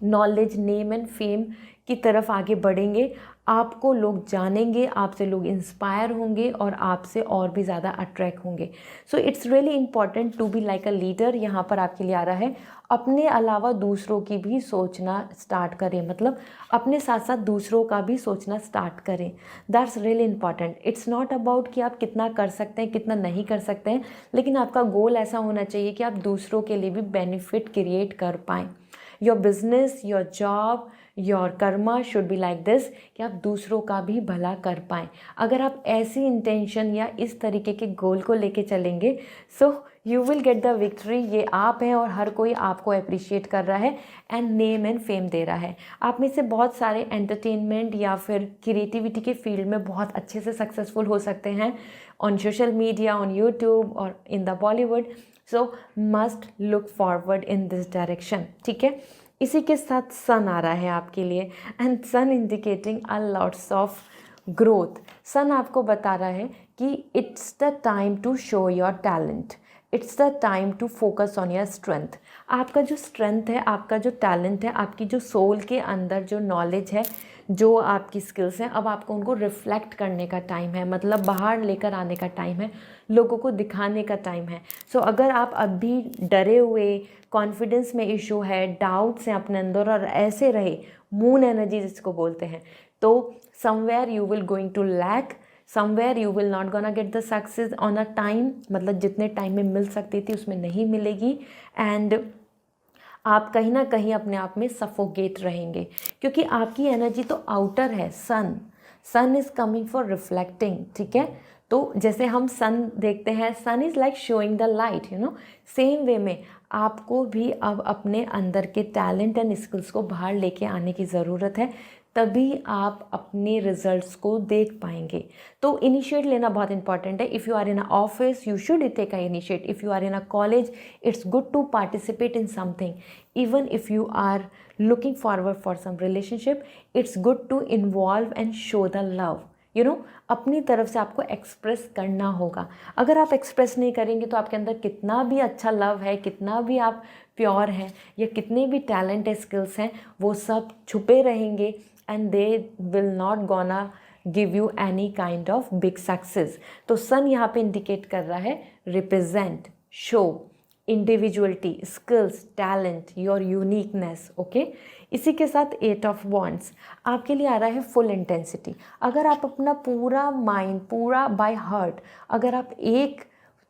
नॉलेज, नेम एंड फेम की तरफ आगे बढ़ेंगे, आपको लोग जानेंगे, आपसे लोग इंस्पायर होंगे और आपसे और भी ज़्यादा अट्रैक्ट होंगे. So it's really important to be like a leader. यहाँ पर आपके लिए आ रहा है अपने अलावा दूसरों की भी सोचना स्टार्ट करें, मतलब अपने साथ साथ दूसरों का भी सोचना स्टार्ट करें. That's really important. It's not about कि आप कितना कर सकते हैं, कितना नहीं कर सकते हैं, लेकिन आपका गोल ऐसा होना चाहिए कि आप दूसरों के लिए भी बेनिफिट क्रिएट कर पाएँ. Your business, your job, your Karma should be like this, कि आप दूसरों का भी भला कर पाएँ. अगर आप ऐसी इंटेंशन या इस तरीके के गोल को लेके चलेंगे, सो you will get the victory. ये आप हैं और हर कोई आपको अप्रिशिएट कर रहा है एंड नेम एंड फेम दे रहा है. आप में से बहुत सारे एंटरटेनमेंट या फिर क्रिएटिविटी के फील्ड में बहुत अच्छे से सक्सेसफुल हो सकते हैं on social media, on YouTube और in the Bollywood. So must look forward in this direction. ठीक है. इसी के साथ सन आ रहा है आपके लिए and sun indicating a lots of growth. Sun आपको बता रहा है कि it's the time to show your talent. It's the time to focus on your strength. आपका जो स्ट्रेंथ है, आपका जो टैलेंट है, आपकी जो सोल के अंदर जो नॉलेज है, जो आपकी स्किल्स हैं, अब आपको उनको रिफ्लेक्ट करने का टाइम है, मतलब बाहर लेकर आने का टाइम है, लोगों को दिखाने का टाइम है. सो अगर आप अभी डरे हुए, कॉन्फिडेंस में इशू है, डाउट्स हैं अपने अंदर और ऐसे रहे, मून एनर्जी जिसको बोलते हैं, तो somewhere you will going to lack. Somewhere you will not gonna get the success on a time, मतलब जितने टाइम में मिल सकती थी उसमें नहीं मिलेगी, एंड आप कहीं ना कहीं अपने आप में सफोकेट रहेंगे, क्योंकि आपकी एनर्जी तो आउटर है, sun is coming for reflecting, ठीक है। तो जैसे हम सन देखते हैं, sun is like showing the light, you know, same way में आपको भी अब अपने अंदर के टैलेंट एंड स्किल्स को बाहर लेके आने की ज़रूरत है, तभी आप अपने रिजल्ट्स को देख पाएंगे। तो इनिशिएट लेना बहुत इंपॉर्टेंट है। If you are in a office you should take a initiate, if you are in a college it's good to participate in something, even if you are looking forward for some relationship it's good to involve and show the love, you know, अपनी तरफ से आपको express करना होगा। अगर आप express नहीं करेंगे तो आपके अंदर कितना भी अच्छा लव है, कितना भी आप प्योर हैं, या कितने भी टैलेंट स्किल्स हैं, वो सब छुपे रहेंगे and they will not gonna give you any kind of big success. तो सन यहाँ पे इंडिकेट कर रहा है represent, show individuality, skills, talent, your uniqueness, okay. इसी के साथ 8 ऑफ वॉन्ड्स आपके लिए आ रहा है फुल इंटेंसिटी। अगर आप अपना पूरा माइंड, पूरा बाय हार्ट, अगर आप एक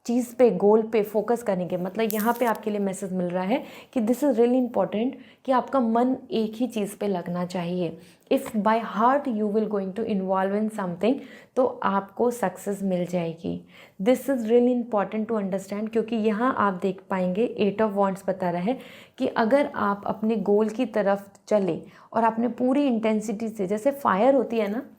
चीज़ पे, गोल पे फोकस करेंगे, मतलब यहाँ पे आपके लिए मैसेज मिल रहा है कि दिस इज़ रियली इम्पॉर्टेंट कि आपका मन एक ही चीज़ पे लगना चाहिए। If by heart you will going to involve in something तो आपको सक्सेस मिल जाएगी। This is really important to understand, क्योंकि यहाँ आप देख पाएंगे 8 ऑफ वॉन्ड्स बता रहा है कि अगर आप अपने गोल की तरफ चले और आपने पूरी इंटेंसिटी से, जैसे फायर होती है ना,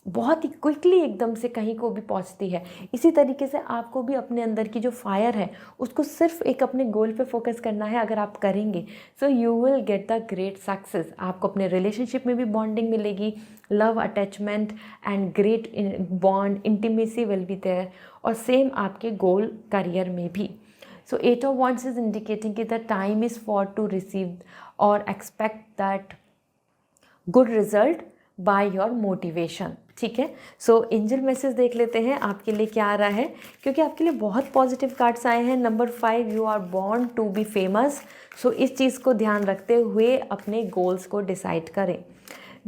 बहुत ही क्विकली एकदम से कहीं को भी पहुंचती है, इसी तरीके से आपको भी अपने अंदर की जो फायर है उसको सिर्फ एक अपने गोल पे फोकस करना है। अगर आप करेंगे so you will get the great success. आपको अपने रिलेशनशिप में भी बॉन्डिंग मिलेगी, love, attachment and great bond, intimacy will be there, और सेम आपके गोल करियर में भी। So 8 of wands is indicating कि the time is for to receive और expect that good result by your motivation, ठीक है। सो angel message देख लेते हैं आपके लिए क्या आ रहा है, क्योंकि आपके लिए बहुत पॉजिटिव कार्ड्स आए हैं। Number 5, you are born to be famous. So इस चीज़ को ध्यान रखते हुए अपने गोल्स को डिसाइड करें।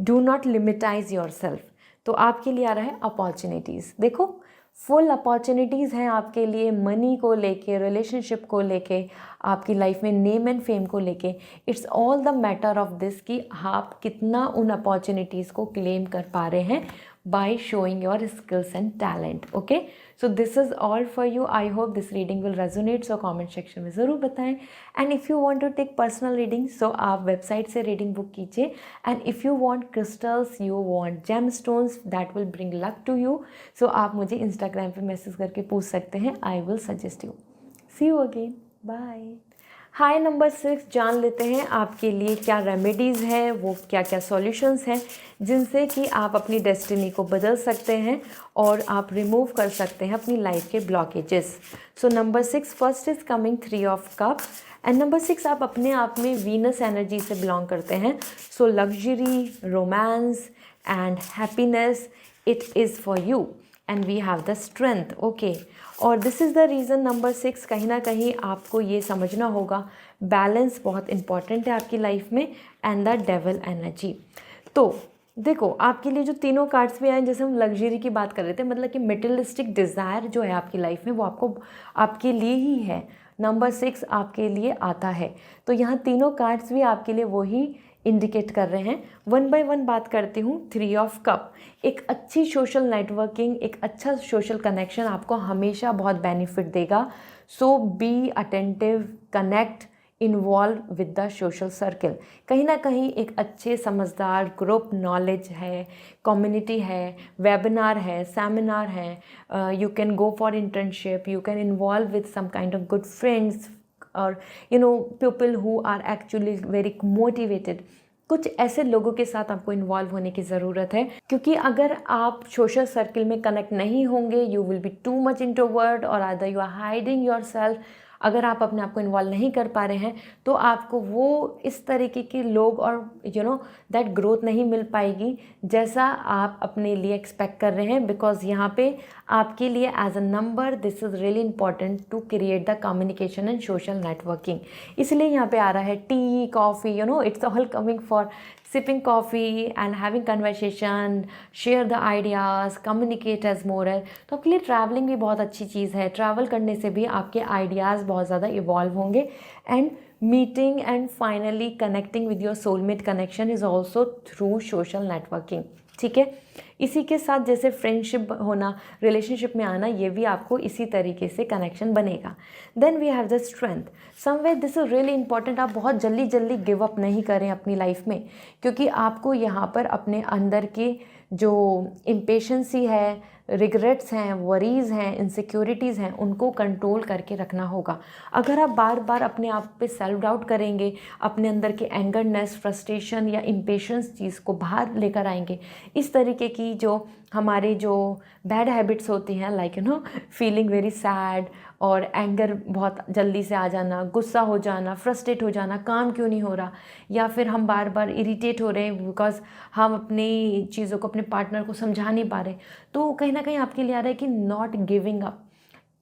Do not limitize yourself. तो आपके लिए आ रहा है अपॉर्चुनिटीज़। देखो, फुल अपॉर्चुनिटीज़ हैं आपके लिए, मनी को लेके, रिलेशनशिप को लेके, आपकी लाइफ में नेम एंड फेम को लेके। It's all the matter of this कि आप कितना उन अपॉर्चुनिटीज़ को क्लेम कर पा रहे हैं by showing your skills and talent, okay। so this is all for you. I hope this reading will resonate, so comment section में ज़रूर बताएं। and if you want to take personal reading so आप website से reading book कीजिए। and if you want crystals, you want gemstones that will bring luck to you, so आप मुझे Instagram पे message करके पूछ सकते हैं। I will suggest you. see you again, bye। Hi number 6, जान लेते हैं आपके लिए क्या रेमेडीज़ हैं, वो क्या क्या सॉल्यूशंस हैं जिनसे कि आप अपनी डेस्टिनी को बदल सकते हैं और आप रिमूव कर सकते हैं अपनी लाइफ के blockages. So number 6 first is coming 3 of cup, and number 6 आप अपने आप में वीनस एनर्जी से बिलोंग करते हैं। So luxury, romance and happiness, it is for you and we have the strength, okay. और this is the reason number 6, कहीं ना कहीं आपको ये समझना होगा बैलेंस बहुत इंपॉर्टेंट है आपकी लाइफ में, एंड द डेविल एनर्जी। तो देखो, आपके लिए जो तीनों कार्ड्स भी आए, जैसे हम लग्जरी की बात कर रहे थे, मतलब कि मेटेरियलिस्टिक डिज़ायर जो है आपकी लाइफ में वो आपको, आपके लिए ही है। नंबर 6 आपके लिए आता है, तो यहाँ तीनों कार्ड्स भी आपके लिए वही इंडिकेट कर रहे हैं। वन बाय वन बात करती हूँ। 3 ऑफ कप, एक अच्छी सोशल नेटवर्किंग, एक अच्छा सोशल कनेक्शन आपको हमेशा बहुत बेनिफिट देगा। So be attentive, connect, involve with the social circle. कहीं ना कहीं एक अच्छे समझदार ग्रुप, नॉलेज है, कम्युनिटी है, वेबिनार है, सेमिनार है, you can go for internship, you can involve with some kind of good friends और you know people who are actually very motivated. कुछ ऐसे लोगों के साथ आपको इन्वॉल्व होने की ज़रूरत है, क्योंकि अगर आप सोशल सर्कल में कनेक्ट नहीं होंगे, you will be too much introvert और other you are hiding yourself. अगर आप अपने आप को इन्वॉल्व नहीं कर पा रहे हैं तो आपको वो इस तरीके के लोग और यू नो दैट ग्रोथ नहीं मिल पाएगी जैसा आप अपने लिए एक्सपेक्ट कर रहे हैं। बिकॉज यहाँ पे आपके लिए as a number this is really important to create the communication and social networking. इसलिए यहाँ पे आ रहा है tea, coffee, you know it's all coming for sipping coffee and having conversation, share the ideas, communicate as more है। तो आपके लिए ट्रैवलिंग भी बहुत अच्छी चीज़ है। ट्रैवल करने से भी आपके आइडियाज़ बहुत ज़्यादा इवॉल्व होंगे। And meeting and finally connecting with your soulmate connection is also through social networking. ठीक है, इसी के साथ जैसे फ्रेंडशिप होना, रिलेशनशिप में आना, ये भी आपको इसी तरीके से कनेक्शन बनेगा। Then we have the strength. Somewhere this is really important. आप बहुत जल्दी जल्दी गिव अप नहीं करें अपनी लाइफ में, क्योंकि आपको यहाँ पर अपने अंदर की जो इम्पेशेंसी है, रिग्रेट्स हैं, वरीज़ हैं, इनसिक्योरिटीज़ हैं, उनको कंट्रोल करके रखना होगा। अगर आप बार बार अपने आप पे सेल्फ डाउट करेंगे, अपने अंदर के एंगरनेस, फ्रस्ट्रेशन या इम्पेशेंस चीज़ को बाहर लेकर आएंगे, इस तरीके की जो हमारे जो बैड हैबिट्स होती हैं, लाइक फीलिंग वेरी सैड और एंगर बहुत जल्दी से आ जाना, गुस्सा हो जाना, फ्रस्ट्रेट हो जाना, काम क्यों नहीं हो रहा, या फिर हम बार बार इरिटेट हो रहे हैं बिकॉज हम अपनी चीज़ों को अपने पार्टनर को समझा नहीं पा रहे, तो कहीं ना कहीं आपके लिए आ रहा है कि नॉट गिविंग अप।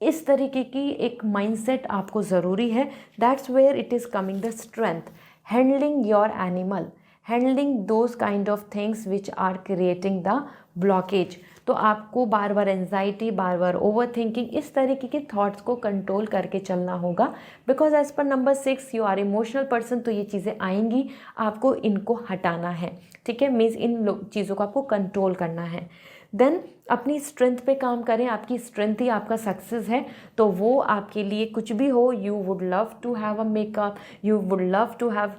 इस तरीके की एक माइंडसेट आपको ज़रूरी है। That's where it is coming the strength. Handling your animal, handling those kind of things which are creating the blockage. तो आपको बार बार एंजाइटी, बार बार ओवर थिंकिंग, इस तरीके के थॉट्स को कंट्रोल करके चलना होगा। Because as per number 6 you are emotional person, तो ये चीज़ें आएंगी, आपको इनको हटाना है। ठीक है, मीन्स इन चीज़ों को आपको कंट्रोल करना है। देन अपनी स्ट्रेंथ पे काम करें। आपकी स्ट्रेंथ ही आपका सक्सेस है, तो वो आपके लिए कुछ भी हो, you would love to have a makeup, you would love to have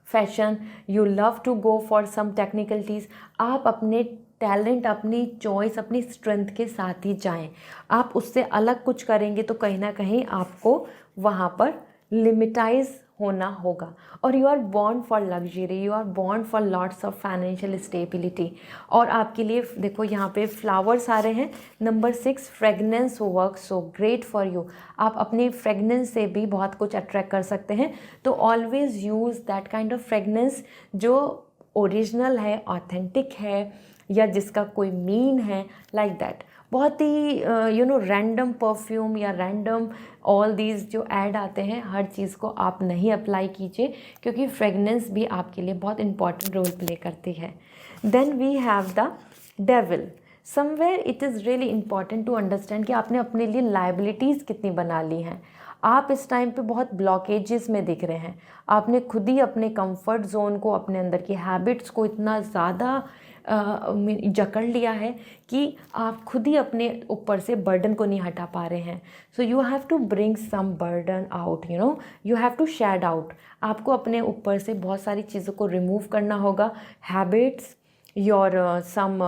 fashion, you love to go for some technicalities. आप अपने टैलेंट, अपनी चॉइस, अपनी स्ट्रेंथ के साथ ही जाएं। आप उससे अलग कुछ करेंगे तो कहीं ना कहीं आपको वहाँ पर लिमिटाइज होना होगा। और you are born for luxury, you are born for lots of financial stability. और आपके लिए देखो यहाँ पे फ्लावर्स आ रहे हैं। Number 6, fragrance work so great for you. आप अपने फ्रेगनेंस से भी बहुत कुछ अट्रैक्ट कर सकते हैं। तो always use that kind of fragrance जो ओरिजिनल है, ऑथेंटिक है, या जिसका कोई मीन है, लाइक दैट। बहुत ही रैंडम परफ्यूम या रैंडम ऑल दीज जो ऐड आते हैं, हर चीज़ को आप नहीं अप्लाई कीजिए, क्योंकि फ्रेगनेंस भी आपके लिए बहुत इंपॉर्टेंट रोल प्ले करती है। Then we have the devil. Somewhere it is really important to understand कि आपने अपने लिए लाइबिलिटीज़ कितनी बना ली हैं। आप इस टाइम पे बहुत ब्लॉकेजेस में दिख रहे हैं। आपने खुद ही अपने कंफर्ट जोन को, अपने अंदर की हैबिट्स को इतना ज़्यादा जकड़ लिया है कि आप खुद ही अपने ऊपर से बर्डन को नहीं हटा पा रहे हैं। So you have to bring some burden out, you have to shed out. आपको अपने ऊपर से बहुत सारी चीज़ों को रिमूव करना होगा। हैबिट्स, योर सम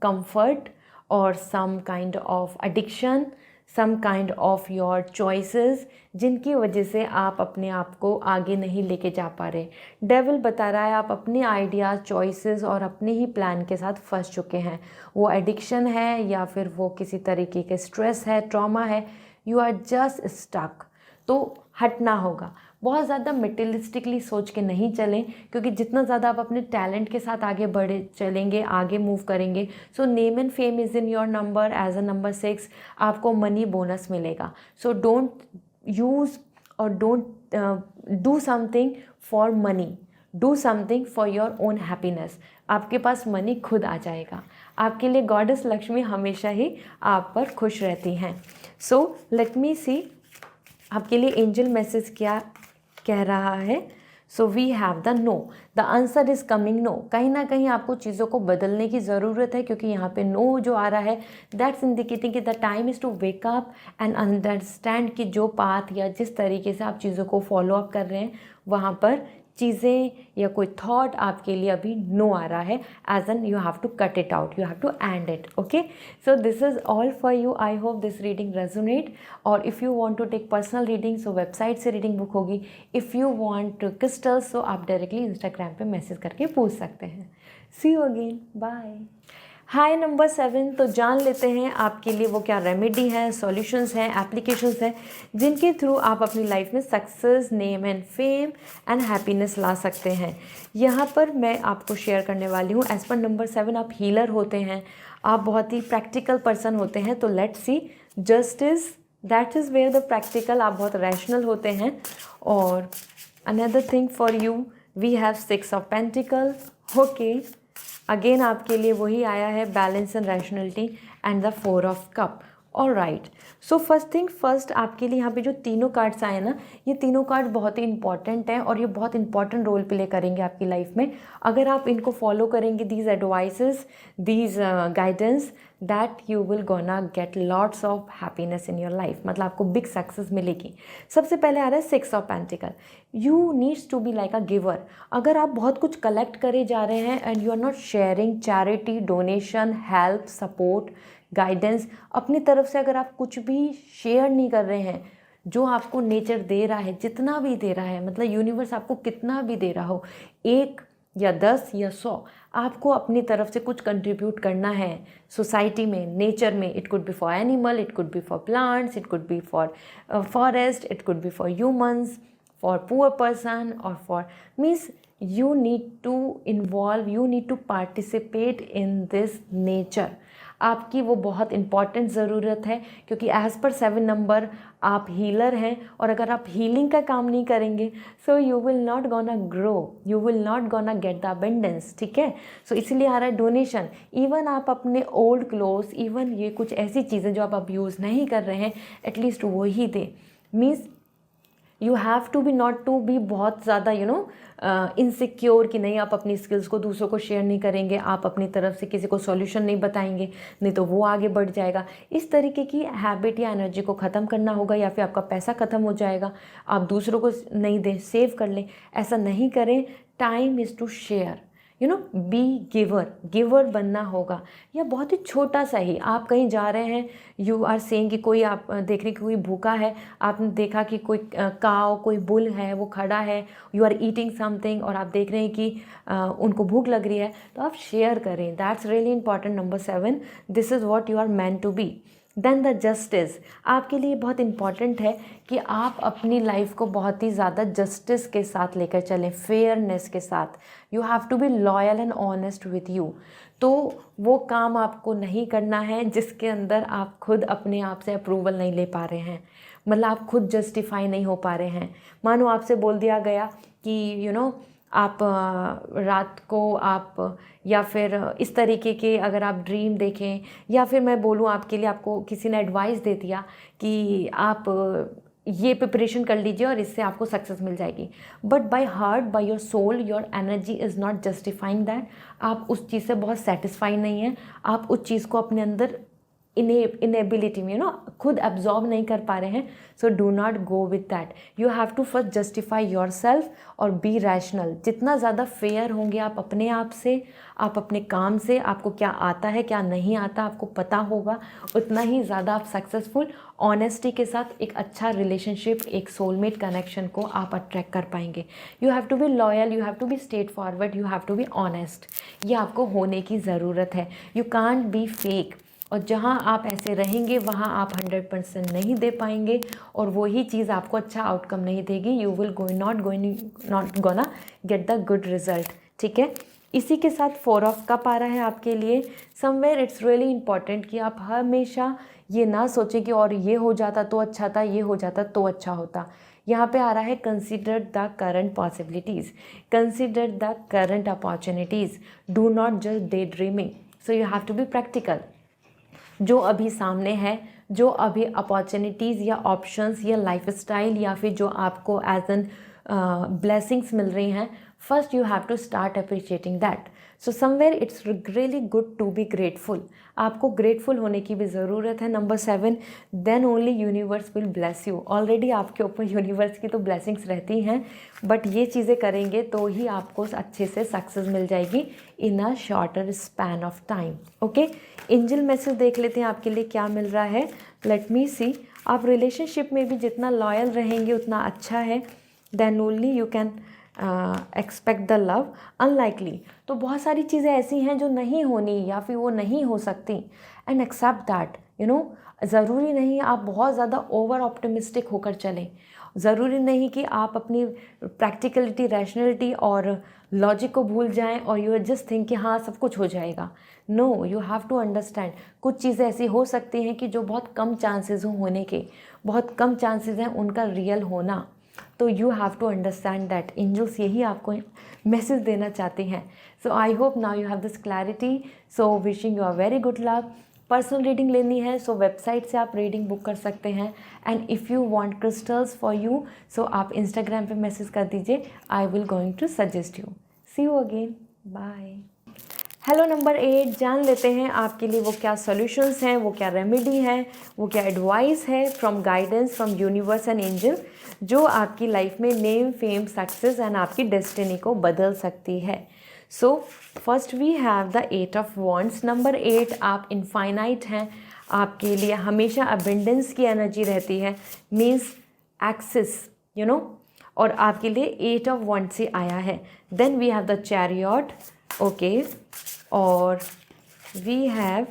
कंफर्ट और some kind of addiction, some kind of your choices, जिनकी वजह से आप अपने आप को आगे नहीं लेके जा पा रहे। डेविल बता रहा है आप अपने आइडियाज़, चॉइसेस और अपने ही प्लान के साथ फंस चुके हैं। वो एडिक्शन है या फिर वो किसी तरीके के स्ट्रेस है, ट्रॉमा है, यू आर जस्ट स्टक। तो हटना होगा। बहुत ज़्यादा मटेरियलिस्टिकली सोच के नहीं चलें, क्योंकि जितना ज़्यादा आप अपने टैलेंट के साथ आगे बढ़े चलेंगे, आगे मूव करेंगे, so name and fame is in your number. As a number 6 आपको मनी बोनस मिलेगा। सो डोंट यूज़ और don't do something for money, do something for your own happiness. आपके पास मनी खुद आ जाएगा। आपके लिए गॉडेस लक्ष्मी हमेशा ही आप पर खुश रहती हैं। सो लेट मी सी आपके लिए एंजल मैसेज क्या कह रहा है। So we have the no, the answer is coming no. कहीं ना कहीं आपको चीज़ों को बदलने की ज़रूरत है, क्योंकि यहाँ पे नो जो आ रहा है, दैट्स इंडिकेटिंग कि the time is to wake up and understand कि जो पाथ या जिस तरीके से आप चीज़ों को फॉलो अप कर रहे हैं, वहाँ पर चीज़ें या कोई थॉट आपके लिए अभी नो आ रहा है, as an you have to cut it out, you have to end it. Okay, so this is all for you. I hope this reading resonate. और if you want to take personal reading, so website से reading book होगी। If you want crystals, so आप directly Instagram पे message करके पूछ सकते हैं। See you again, bye. Hi number 7, तो जान लेते हैं आपके लिए वो क्या रेमेडी है, सॉल्यूशंस हैं, एप्लीकेशंस हैं, जिनके थ्रू आप अपनी लाइफ में success, name and fame and happiness ला सकते हैं। यहाँ पर मैं आपको शेयर करने वाली हूँ। एज पर नंबर 7 आप हीलर होते हैं, आप बहुत ही प्रैक्टिकल पर्सन होते हैं। तो let's see, justice, that is where the practical, आप बहुत रैशनल होते हैं। और another thing for you, we have 6 of pentacles. Okay, again आपके लिए वही आया है, balance and rationality and the 4 of cup. All right, so first thing first, आपके लिए यहाँ पे जो तीनों कार्ड्स आए ना, ये तीनों कार्ड बहुत ही इंपॉर्टेंट हैं और ये बहुत इंपॉर्टेंट रोल प्ले करेंगे आपकी लाइफ में। अगर आप इनको फॉलो करेंगे, these advices, these guidance, that you will gonna get lots of happiness in your life, मतलब आपको बिग सक्सेस मिलेगी। सबसे पहले आ रहा है 6 of pentacles. You needs to be like a giver. अगर आप बहुत कुछ कलेक्ट करे जा रहे हैं and you are not sharing, charity, donation, help, support, guidance, अपनी तरफ से अगर आप कुछ भी शेयर नहीं कर रहे हैं, जो आपको नेचर दे रहा है, जितना भी दे रहा है, मतलब यूनिवर्स आपको कितना भी दे रहा हो, 1 या 10 या 100, आपको अपनी तरफ से कुछ कंट्रीब्यूट करना है सोसाइटी में, नेचर में। It could be for animal, it could be for plants, it could be for forest, it could be for humans, for poor person, or for means you need to involve, you need to participate in this nature। आपकी वो बहुत important ज़रूरत है, क्योंकि as per 7 number आप healer हैं, और अगर आप हीलिंग का काम नहीं करेंगे, so you will not gonna grow, you will not gonna get the abundance. ठीक है, सो इसलिए आ रहा है डोनेशन। इवन आप अपने ओल्ड क्लोथ्स, इवन ये कुछ ऐसी चीज़ें जो आप यूज़ नहीं कर रहे हैं, एटलीस्ट वो ही दें। Means you have to be not to be बहुत ज़्यादा इनसिक्योर कि नहीं, आप अपनी स्किल्स को दूसरों को शेयर नहीं करेंगे, आप अपनी तरफ से किसी को सॉल्यूशन नहीं बताएंगे, नहीं तो वो आगे बढ़ जाएगा। इस तरीके की हैबिट या एनर्जी को ख़त्म करना होगा, या फिर आपका पैसा ख़त्म हो जाएगा, आप दूसरों को नहीं दें, सेव कर लें, ऐसा नहीं करें। Time is to share, be giver, giver बनना होगा। या बहुत ही छोटा सा ही, आप कहीं जा रहे हैं, यू आर सेइंग कि कोई, आप देख रहे हैं कि कोई भूखा है, आपने देखा कि कोई काव, कोई बुल है, वो खड़ा है, यू आर ईटिंग समथिंग, और आप देख रहे हैं कि उनको भूख लग रही है, तो आप शेयर करें। That's really important. Number 7, this is what you are meant to be. Then the justice, आपके लिए बहुत इंपॉर्टेंट है कि आप अपनी लाइफ को बहुत ही ज़्यादा जस्टिस के साथ लेकर चलें, फेयरनेस के साथ। You have to be loyal and honest with you. तो वो काम आपको नहीं करना है जिसके अंदर आप खुद अपने आप से अप्रूवल नहीं ले पा रहे हैं, मतलब आप खुद जस्टिफाई नहीं हो पा रहे हैं। मानो आपसे बोल दिया गया कि आप रात को आप, या फिर इस तरीके के अगर आप ड्रीम देखें, या फिर मैं बोलूँ आपके लिए, आपको किसी ने एडवाइस दे दिया कि आप ये प्रिपरेशन कर लीजिए और इससे आपको सक्सेस मिल जाएगी, but by heart, by your soul, your energy is not justifying that. आप उस चीज़ से बहुत सेटिस्फाई नहीं हैं, आप उस चीज़ को अपने अंदर इनेबिलिटी में खुद एब्जॉर्ब नहीं कर पा रहे हैं। So do not go with that. You have to first justify yourself और बी रैशनल। जितना ज़्यादा फेयर होंगे आप अपने आप से, आप अपने काम से, आपको क्या आता है क्या नहीं आता आपको पता होगा, उतना ही ज़्यादा आप सक्सेसफुल, ऑनेस्टी के साथ एक अच्छा रिलेशनशिप, एक सोलमेट कनेक्शन को आप अट्रैक्ट कर पाएंगे। You have to be loyal, you have to be straightforward, you have to be honest. ये आपको होने की ज़रूरत है। You can't be fake. और जहाँ आप ऐसे रहेंगे वहाँ आप 100% नहीं दे पाएंगे, और वही चीज़ आपको अच्छा आउटकम नहीं देगी। You will not gonna get the good result. ठीक है, इसी के साथ 4 ऑफ कप आ रहा है आपके लिए। समवेयर इट्स रियली इंपॉर्टेंट कि आप हमेशा ये ना सोचें कि और ये हो जाता तो अच्छा था, ये हो जाता तो अच्छा होता। यहाँ पे आ रहा है consider the current possibilities, consider the current opportunities, do not just daydreaming. So you have to be practical. जो अभी सामने है, जो अभी अपॉर्चुनिटीज़ या ऑप्शंस या लाइफस्टाइल या फिर जो आपको एज एन ब्लेसिंग्स मिल रही हैं, first you have to start appreciating that. So somewhere it's really good to be grateful. आपको ग्रेटफुल होने की भी ज़रूरत है। Number 7, then only universe will bless you. Already आपके ऊपर यूनिवर्स की तो ब्लेसिंग्स रहती हैं, बट ये चीज़ें करेंगे तो ही आपको अच्छे से सक्सेस मिल जाएगी in a shorter span of time. Okay, angel message देख लेते हैं आपके लिए क्या मिल रहा है। Let me see. आप रिलेशनशिप में भी जितना लॉयल रहेंगे उतना अच्छा है। Then only you can expect the love. Unlikely, तो बहुत सारी चीज़ें ऐसी हैं जो नहीं होनी या फिर वो नहीं हो सकती, एंड एक्सेप्ट दैट। ज़रूरी नहीं आप बहुत ज़्यादा ओवर ऑप्टिमिस्टिक होकर चलें। ज़रूरी नहीं कि आप अपनी प्रैक्टिकलिटी, रैशनलिटी और लॉजिक को भूल जाएं और यू जस्ट थिंक कि हाँ सब कुछ हो जाएगा। No, you have to understand कुछ चीज़ें ऐसी हो सकती हैं कि जो बहुत कम चांसेस होने के, बहुत कम चांसेस हैं उनका रियल होना। तो you have to understand that angels यही आपको मैसेज देना चाहते हैं. So I hope now you have this clarity. So wishing you a very good luck. Personal reading लेनी है सो वेबसाइट से आप रीडिंग बुक कर सकते हैं. And if you want crystals for you so आप इंस्टाग्राम पे मैसेज कर दीजिए. I will going to suggest you. See you again. Bye. Hello number 8, जान लेते हैं आपके लिए वो क्या सॉल्यूशंस हैं, वो क्या रेमेडी है, वो क्या एडवाइस है from guidance from universe and angel, जो आपकी लाइफ में नेम, फेम, सक्सेस एंड आपकी डेस्टिनी को बदल सकती है. So first we have the 8 of wands. Number 8, आप इनफाइनाइट हैं. आपके लिए हमेशा अबेंडेंस की एनर्जी रहती है, मीन्स एक्सेस, यू नो. और आपके लिए 8 ऑफ वॉन्ड से आया है. Then we have the chariot. Okay. और we have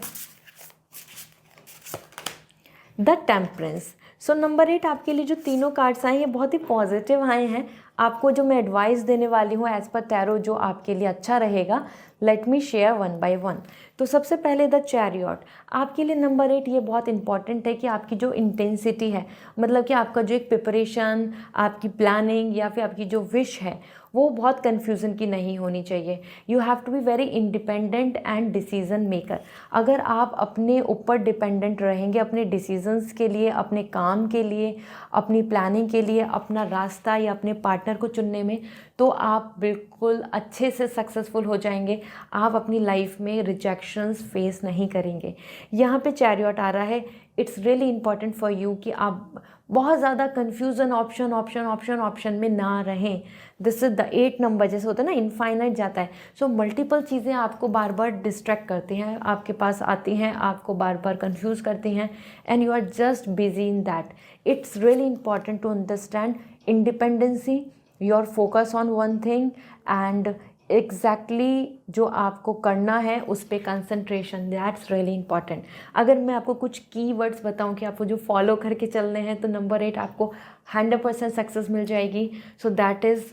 the temperance. So number 8 आपके लिए जो तीनों कार्ड्स आए हैं बहुत ही पॉजिटिव आए हैं. आपको जो मैं एडवाइस देने वाली हूँ एज पर टैरो जो आपके लिए अच्छा रहेगा, let me share one by one. तो सबसे पहले द चैरियट. आपके लिए नंबर 8 ये बहुत इंपॉर्टेंट है कि आपकी जो इंटेंसिटी है, मतलब कि आपका जो एक प्रिपरेशन, आपकी प्लानिंग या फिर आपकी जो विश है वो बहुत कन्फ्यूज़न की नहीं होनी चाहिए. You have to be very independent and decision maker. अगर आप अपने ऊपर डिपेंडेंट रहेंगे अपने डिसीजंस के लिए, अपने काम के लिए, अपनी प्लानिंग के लिए, अपना रास्ता या अपने पार्टनर को चुनने में, तो आप बिल्कुल अच्छे से सक्सेसफुल हो जाएंगे. आप अपनी लाइफ में रिजेक्शंस फेस नहीं करेंगे. यहाँ पे चैरियट आ रहा है. It's really important for you कि आप बहुत ज़्यादा कन्फ्यूज़न ऑप्शन में ना रहें. This is the 8 number. जैसे होता है ना, इनफाइनाइट जाता है. सो मल्टीपल चीज़ें आपको बार बार डिस्ट्रैक्ट करती हैं, आपके पास आती हैं, आपको बार बार कंफ्यूज करती हैं, and you are just busy in that. It's really important to understand independency, your focus on one thing and exactly जो आपको करना है उस पर कंसंट्रेशन. That's really important. अगर मैं आपको कुछ कीवर्ड्स बताऊं कि आपको जो फॉलो करके चलने हैं, तो नंबर 8 आपको 100% सक्सेस मिल जाएगी. So that is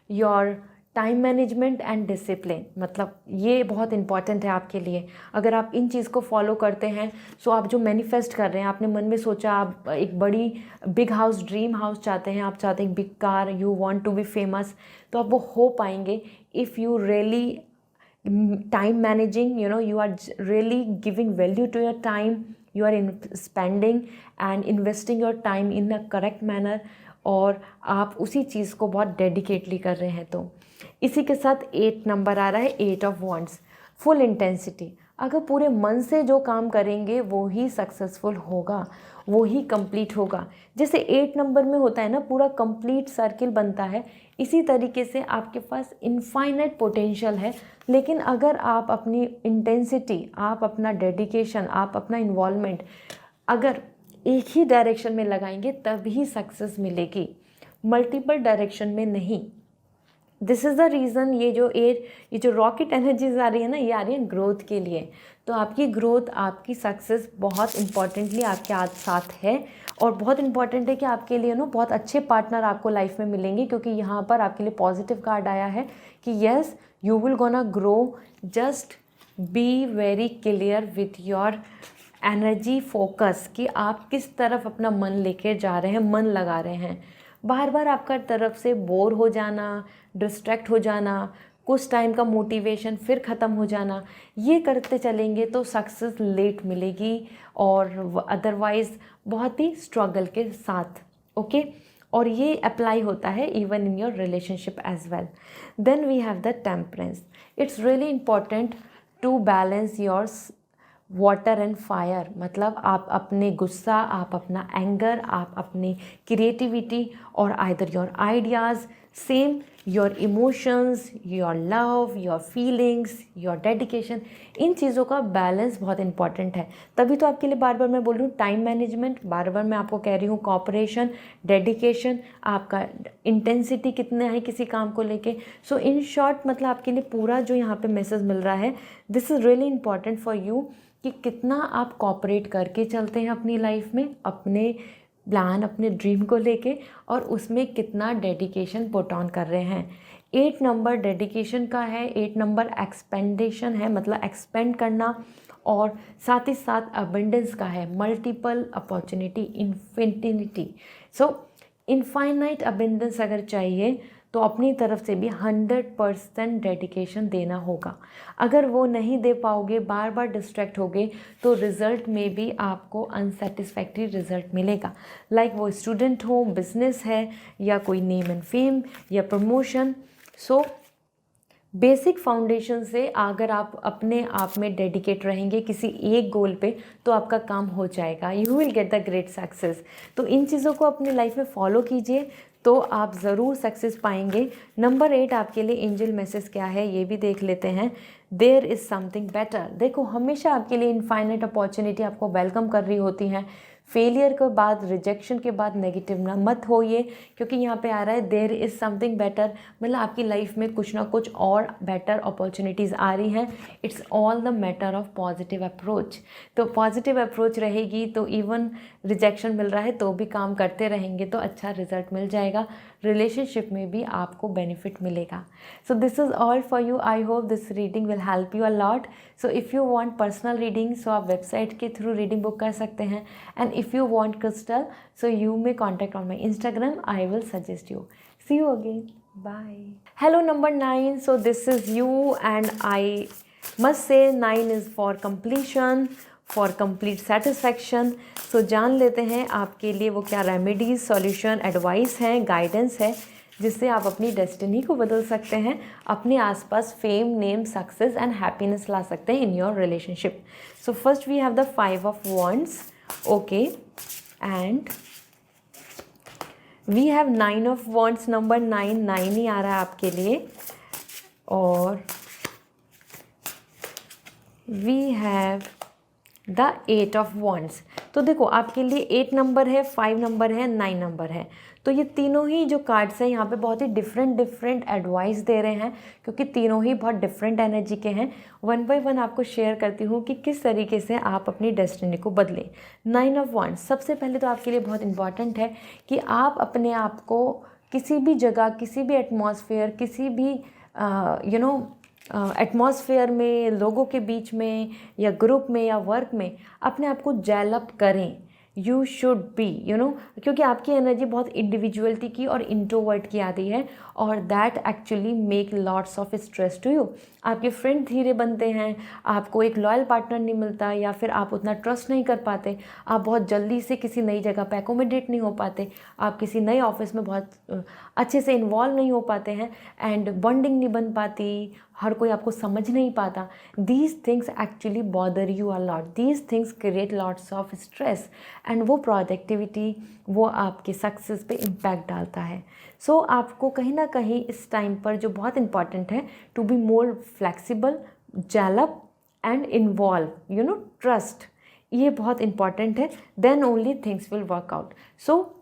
your time management and discipline. मतलब ये बहुत इंपॉर्टेंट है आपके लिए. अगर आप इन चीज़ को फॉलो करते हैं, सो आप जो मैनिफेस्ट कर रहे हैं, आपने मन में सोचा आप एक बड़ी बिग हाउस, ड्रीम हाउस चाहते हैं, आप चाहते हैं big car, you want to be famous, तो आप वो हो पाएंगे if you really time managing, you know, you are really giving value to your time, you are spending and investing your time in a correct manner, और आप उसी चीज़ को बहुत डेडिकेटली कर रहे हैं. तो इसी के साथ 8 नंबर आ रहा है, 8 ऑफ वॉन्ड्स. Full intensity. अगर पूरे मन से जो काम करेंगे वो ही सक्सेसफुल होगा, वो ही कंप्लीट होगा. जैसे 8 नंबर में होता है ना, पूरा कंप्लीट सर्किल बनता है. इसी तरीके से आपके पास इनफाइनाइट पोटेंशियल है, लेकिन अगर आप अपनी इंटेंसिटी, आप अपना डेडिकेशन, आप अपना इन्वॉल्वमेंट अगर एक ही डायरेक्शन में लगाएंगे तभी सक्सेस मिलेगी, मल्टीपल डायरेक्शन में नहीं. दिस इज़ द रीज़न ये जो रॉकेट एनर्जीज आ रही है ना, ये आ रही है ग्रोथ के लिए. तो आपकी ग्रोथ, आपकी सक्सेस बहुत इंपॉर्टेंटली आपके साथ है. और बहुत इंपॉर्टेंट है कि आपके लिए बहुत अच्छे पार्टनर आपको लाइफ में मिलेंगे, क्योंकि यहाँ पर आपके लिए पॉजिटिव कार्ड आया है कि yes you will gonna grow. Just be very clear with your energy focus कि आप किस तरफ अपना मन लेके जा रहे हैं, मन लगा रहे हैं. बार बार आपका तरफ से बोर हो जाना, डिस्ट्रैक्ट हो जाना, कुछ टाइम का मोटिवेशन फिर ख़त्म हो जाना, ये करते चलेंगे तो सक्सेस लेट मिलेगी, और अदरवाइज़ बहुत ही स्ट्रगल के साथ. ओके. और ये अप्लाई होता है even in your relationship as well. Then we have the temperance. It's really important to balance your water and fire. मतलब आप अपने गुस्सा, आप अपना एंगर, आप अपनी क्रिएटिविटी और either your ideas, same your emotions, your love, your feelings, your dedication, इन चीज़ों का बैलेंस बहुत इंपॉर्टेंट है. तभी तो आपके लिए बार बार मैं बोल रही हूँ टाइम मैनेजमेंट, बार बार मैं आपको कह रही हूँ कॉपरेशन, डेडिकेशन, आपका इंटेंसिटी कितना है किसी काम को लेके. सो इन शॉर्ट मतलब आपके लिए पूरा जो यहाँ पे मैसेज मिल रहा है, this is really important for you कि कितना आप कॉपरेट करके चलते हैं अपनी लाइफ में, अपने प्लान, अपने ड्रीम को लेके, और उसमें कितना डेडिकेशन पुट ऑन कर रहे हैं. 8 नंबर डेडिकेशन का है, 8 नंबर एक्सपेंडेशन है, मतलब एक्सपेंड करना, और साथ ही साथ अबंडेंस का है, मल्टीपल अपॉर्चुनिटी, इन्फिनिटी. सो इनफाइनाइट अबेंडेंस अगर चाहिए तो अपनी तरफ से भी 100% डेडिकेशन देना होगा। अगर वो नहीं दे पाओगे, बार बार डिस्ट्रैक्ट होगे, तो रिज़ल्ट में भी आपको अनसेटिस्फैक्ट्री रिज़ल्ट मिलेगा। लाइक वो स्टूडेंट हो, बिजनेस है, या कोई नेम एंड फेम या प्रमोशन। सो बेसिक फाउंडेशन से अगर आप अपने आप में डेडिकेट रहेंगे किसी एक गोल पे, तो आपका काम हो जाएगा। You will get the great success. तो इन चीज़ों को अपनी लाइफ में फॉलो कीजिए, तो आप ज़रूर सक्सेस पाएंगे। नंबर 8 आपके लिए एंजल मैसेज क्या है ये भी देख लेते हैं। There is something better. देखो, हमेशा आपके लिए इनफाइनाइट अपॉर्चुनिटी आपको वेलकम कर रही होती हैं। फेलियर के बाद, रिजेक्शन के बाद नेगेटिव ना मत होइए, क्योंकि यहाँ पे आ रहा है देयर इज़ समथिंग बेटर, मतलब आपकी लाइफ में कुछ ना कुछ और बेटर अपॉर्चुनिटीज़ आ रही हैं। It's all the matter of positive approach. तो पॉजिटिव अप्रोच रहेगी तो इवन रिजेक्शन मिल रहा है तो भी काम करते रहेंगे तो अच्छा रिजल्ट मिल जाएगा। रिलेशनशिप में भी आपको बेनिफिट मिलेगा। So this is all for you. I hope this reading will help you a lot. So if you want personal reading, so आप वेबसाइट के थ्रू रीडिंग बुक कर सकते हैं। And if you want crystal, so you may contact on my Instagram. I will suggest you. See you again. Bye. Hello number 9। So this is you and I must say 9 is for completion, for complete satisfaction. सो जान लेते हैं आपके लिए वो क्या remedies, solution, advice हैं, guidance है, जिससे आप अपनी डेस्टिनी को बदल सकते हैं, अपने आसपास fame, name, success and happiness ला सकते हैं in your relationship. So first we have the 5 of wands, okay, and we have 9 of wands, number 9 ही आ रहा है आपके लिए, और we have the 8 of wands। तो देखो, आपके लिए 8 नंबर है, 5 नंबर है, 9 नंबर है। तो ये तीनों ही जो कार्ड्स हैं यहाँ पे बहुत ही डिफरेंट एडवाइस दे रहे हैं, क्योंकि तीनों ही बहुत डिफरेंट एनर्जी के हैं। वन बाय वन आपको शेयर करती हूँ कि किस तरीके से आप अपनी डेस्टिनी को बदलें। 9 of wands, सबसे पहले तो आपके लिए बहुत इंपॉर्टेंट है कि आप अपने आप को किसी भी जगह, किसी भी एटमॉस्फेयर, किसी भी एटमॉस्फेयर में, लोगों के बीच में या ग्रुप में या वर्क में अपने आप को जेल अप करें। यू शुड बी क्योंकि आपकी एनर्जी बहुत इंडिविजुअलिटी की और इंट्रोवर्ट की आती है, और that actually make lots of stress to you. आपके फ्रेंड धीरे बनते हैं, आपको एक लॉयल पार्टनर नहीं मिलता, या फिर आप उतना ट्रस्ट नहीं कर पाते, आप बहुत जल्दी से किसी नई जगह पे एकोमोडेट नहीं हो पाते, आप किसी नए ऑफिस में बहुत अच्छे से इन्वॉल्व नहीं हो पाते हैं, एंड बॉन्डिंग नहीं बन पाती, हर कोई आपको समझ नहीं पाता। These things actually bother you a lot, these things create lots of stress, and वो प्रोडक्टिविटी, वो आपके सक्सेस पे इम्पैक्ट डालता है। सो आपको कहीं ना कहीं इस टाइम पर जो बहुत इंपॉर्टेंट है, टू बी मोर फ्लेक्सिबल, जेलअप एंड इन्वॉल्व, ट्रस्ट, ये बहुत इंपॉर्टेंट है। Then only things will work out. So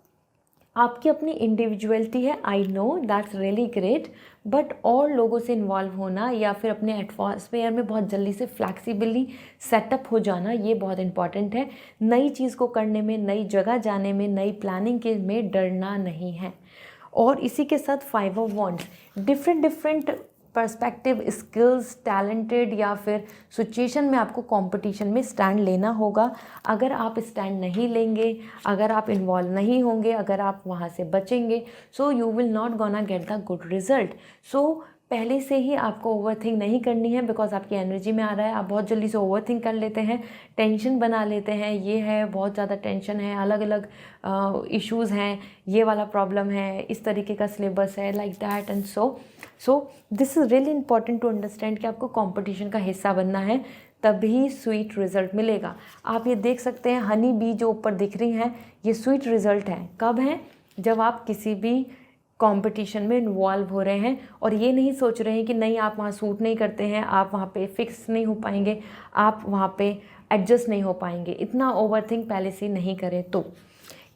आपकी अपनी इंडिविजुअलिटी है, I know that's really great, but और लोगों से इन्वॉल्व होना या फिर अपने एटमॉस्फेयर में बहुत जल्दी से फ्लैक्सिबली सेटअप हो जाना, ये बहुत इंपॉर्टेंट है। नई चीज़ को करने में, नई जगह जाने में, नई प्लानिंग के में डरना नहीं है। और इसी के साथ 5 of wands, different perspective, skills, talented, या फिर सिचुएशन में आपको कंपटीशन में स्टैंड लेना होगा। अगर आप स्टैंड नहीं लेंगे, अगर आप इन्वॉल्व नहीं होंगे, अगर आप वहाँ से बचेंगे, so you will not gonna get the good result. So पहले से ही आपको ओवरथिंक नहीं करनी है, बिकॉज आपकी एनर्जी में आ रहा है, आप बहुत जल्दी से ओवरथिंक कर लेते हैं, टेंशन बना लेते हैं, ये है, बहुत ज़्यादा टेंशन है, अलग अलग इश्यूज़ हैं, ये वाला प्रॉब्लम है, इस तरीके का सिलेबस है, like that and so this is really important to understand कि आपको कंपटीशन का हिस्सा बनना है, तभी स्वीट रिज़ल्ट मिलेगा। आप ये देख सकते हैं, हनी बी जो ऊपर दिख रही हैं, ये स्वीट रिज़ल्ट हैं। कब हैं? जब आप किसी भी कंपटीशन में इन्वॉल्व हो रहे हैं और ये नहीं सोच रहे हैं कि नहीं, आप वहाँ सूट नहीं करते हैं, आप वहाँ पे फिक्स नहीं हो पाएंगे, आप वहाँ पे एडजस्ट नहीं हो पाएंगे, इतना ओवरथिंक पहले से नहीं करें। तो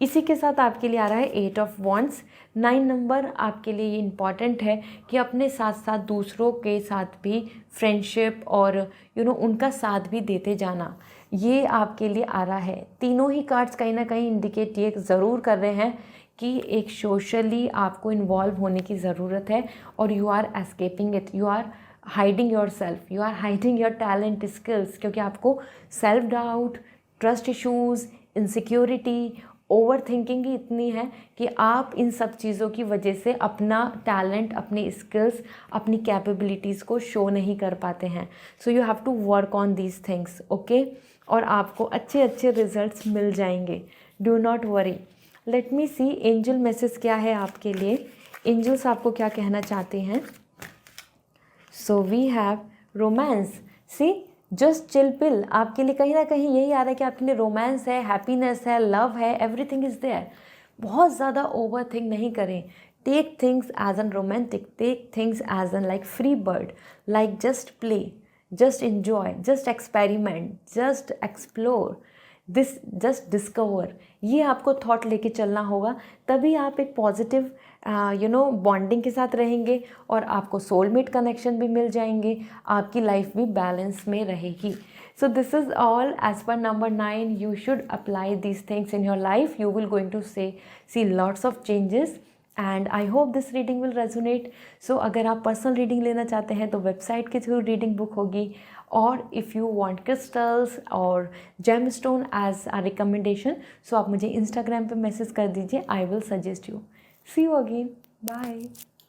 इसी के साथ आपके लिए आ रहा है 8 of wands। 9 नंबर आपके लिए ये इम्पॉर्टेंट है कि अपने साथ साथ दूसरों के साथ भी फ्रेंडशिप और उनका साथ भी देते जाना, ये आपके लिए आ रहा है। तीनों ही कार्ड्स कहीं ना कहीं इंडिकेट ये ज़रूर कर रहे हैं कि एक सोशली आपको इन्वॉल्व होने की ज़रूरत है, और you are escaping it, you are hiding yourself, you are hiding your talent, skills, क्योंकि आपको self doubt, trust issues, insecurity overthinking ही इतनी है कि आप इन सब चीज़ों की वजह से अपना टैलेंट, अपनी स्किल्स, अपनी कैपेबिलिटीज़ को शो नहीं कर पाते हैं. So you have to work on these things, okay. और आपको अच्छे अच्छे रिजल्ट्स मिल जाएंगे. Do not worry. Let me see angel message क्या है आपके लिए. एंजल्स आपको क्या कहना चाहते हैं. So we have romance. See just chill pill. आपके लिए कहीं ना कहीं यही आ रहा है कि आपके लिए रोमांस है, हैप्पीनेस है, लव है, एवरीथिंग इज़ देयर. बहुत ज़्यादा ओवर थिंक नहीं करें. Take things as an romantic, take things as an like free bird, like just play, just enjoy, just experiment, just explore this, just discover. ये आपको thought लेके चलना होगा. तभी आप एक पॉजिटिव बॉन्डिंग के साथ रहेंगे और आपको सोलमेट कनेक्शन भी मिल जाएंगे. आपकी लाइफ भी बैलेंस में रहेगी. So this is all as per number 9. You should apply these things in your life. You will going to see lots of changes and I hope this reading will resonate. So अगर आप personal reading लेना चाहते हैं तो website के through reading book होगी. और if you want crystals और gemstone as a recommendation, so आप मुझे इंस्टाग्राम पे मैसेज कर दीजिए. I will suggest you. See you again. Bye.